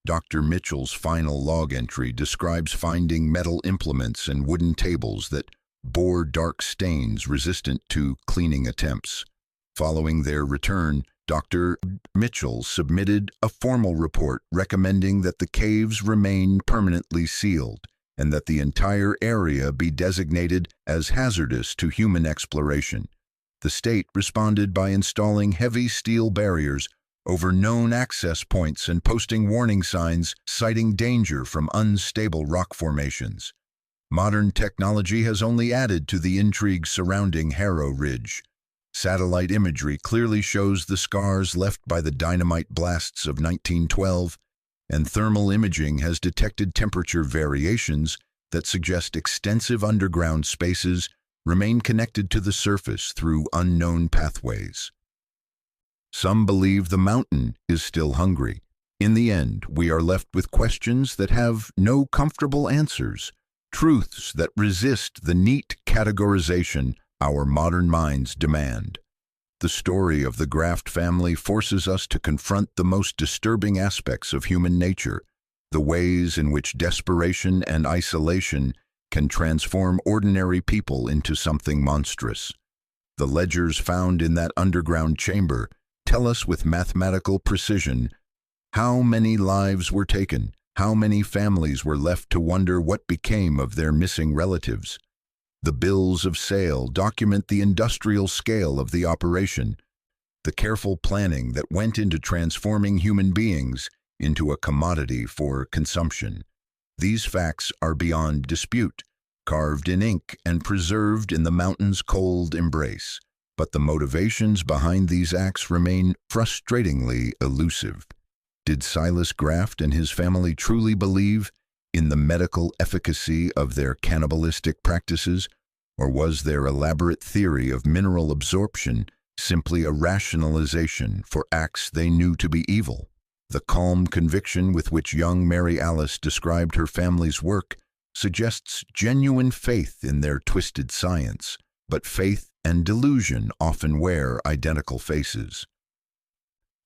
Dr. Mitchell's final log entry describes finding metal implements and wooden tables that bore dark stains resistant to cleaning attempts. Following their return, Dr. Mitchell submitted a formal report recommending that the caves remain permanently sealed and that the entire area be designated as hazardous to human exploration. The state responded by installing heavy steel barriers over known access points and posting warning signs citing danger from unstable rock formations. Modern technology has only added to the intrigue surrounding Harrow Ridge. Satellite imagery clearly shows the scars left by the dynamite blasts of 1912, and thermal imaging has detected temperature variations that suggest extensive underground spaces remain connected to the surface through unknown pathways. Some believe the mountain is still hungry. In the end, we are left with questions that have no comfortable answers, truths that resist the neat categorization our modern minds demand. The story of the Graft family forces us to confront the most disturbing aspects of human nature, the ways in which desperation and isolation can transform ordinary people into something monstrous. The ledgers found in that underground chamber tell us with mathematical precision how many lives were taken, how many families were left to wonder what became of their missing relatives. The bills of sale document the industrial scale of the operation, the careful planning that went into transforming human beings into a commodity for consumption. These facts are beyond dispute, carved in ink and preserved in the mountain's cold embrace. But the motivations behind these acts remain frustratingly elusive. Did Silas Graft and his family truly believe in the medical efficacy of their cannibalistic practices, or was their elaborate theory of mineral absorption simply a rationalization for acts they knew to be evil? The calm conviction with which young Mary Alice described her family's work suggests genuine faith in their twisted science, but faith and delusion often wear identical faces.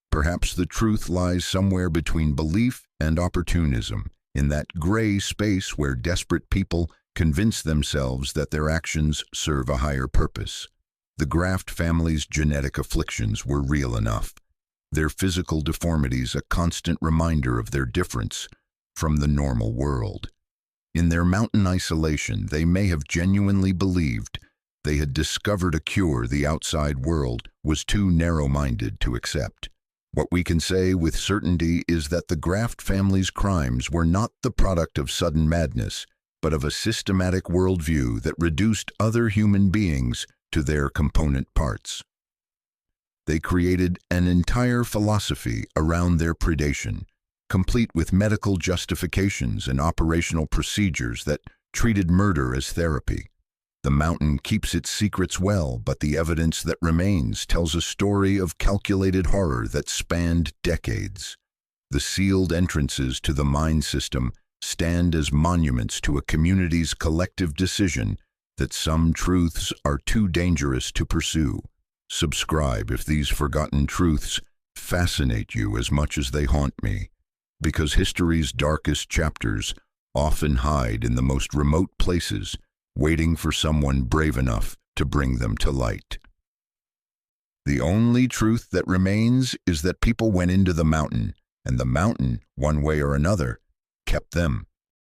Perhaps the truth lies somewhere between belief and opportunism, in that gray space where desperate people convince themselves that their actions serve a higher purpose. The Graft family's genetic afflictions were real enough, their physical deformities a constant reminder of their difference from the normal world. In their mountain isolation, they may have genuinely believed they had discovered a cure the outside world was too narrow-minded to accept. What we can say with certainty is that the Graft family's crimes were not the product of sudden madness, but of a systematic worldview that reduced other human beings to their component parts. They created an entire philosophy around their predation, complete with medical justifications and operational procedures that treated murder as therapy. The mountain keeps its secrets well, but the evidence that remains tells a story of calculated horror that spanned decades. The sealed entrances to the mine system stand as monuments to a community's collective decision that some truths are too dangerous to pursue. Subscribe if these forgotten truths fascinate you as much as they haunt me, because history's darkest chapters often hide in the most remote places, waiting for someone brave enough to bring them to light. The only truth that remains is that people went into the mountain, and the mountain, one way or another, kept them.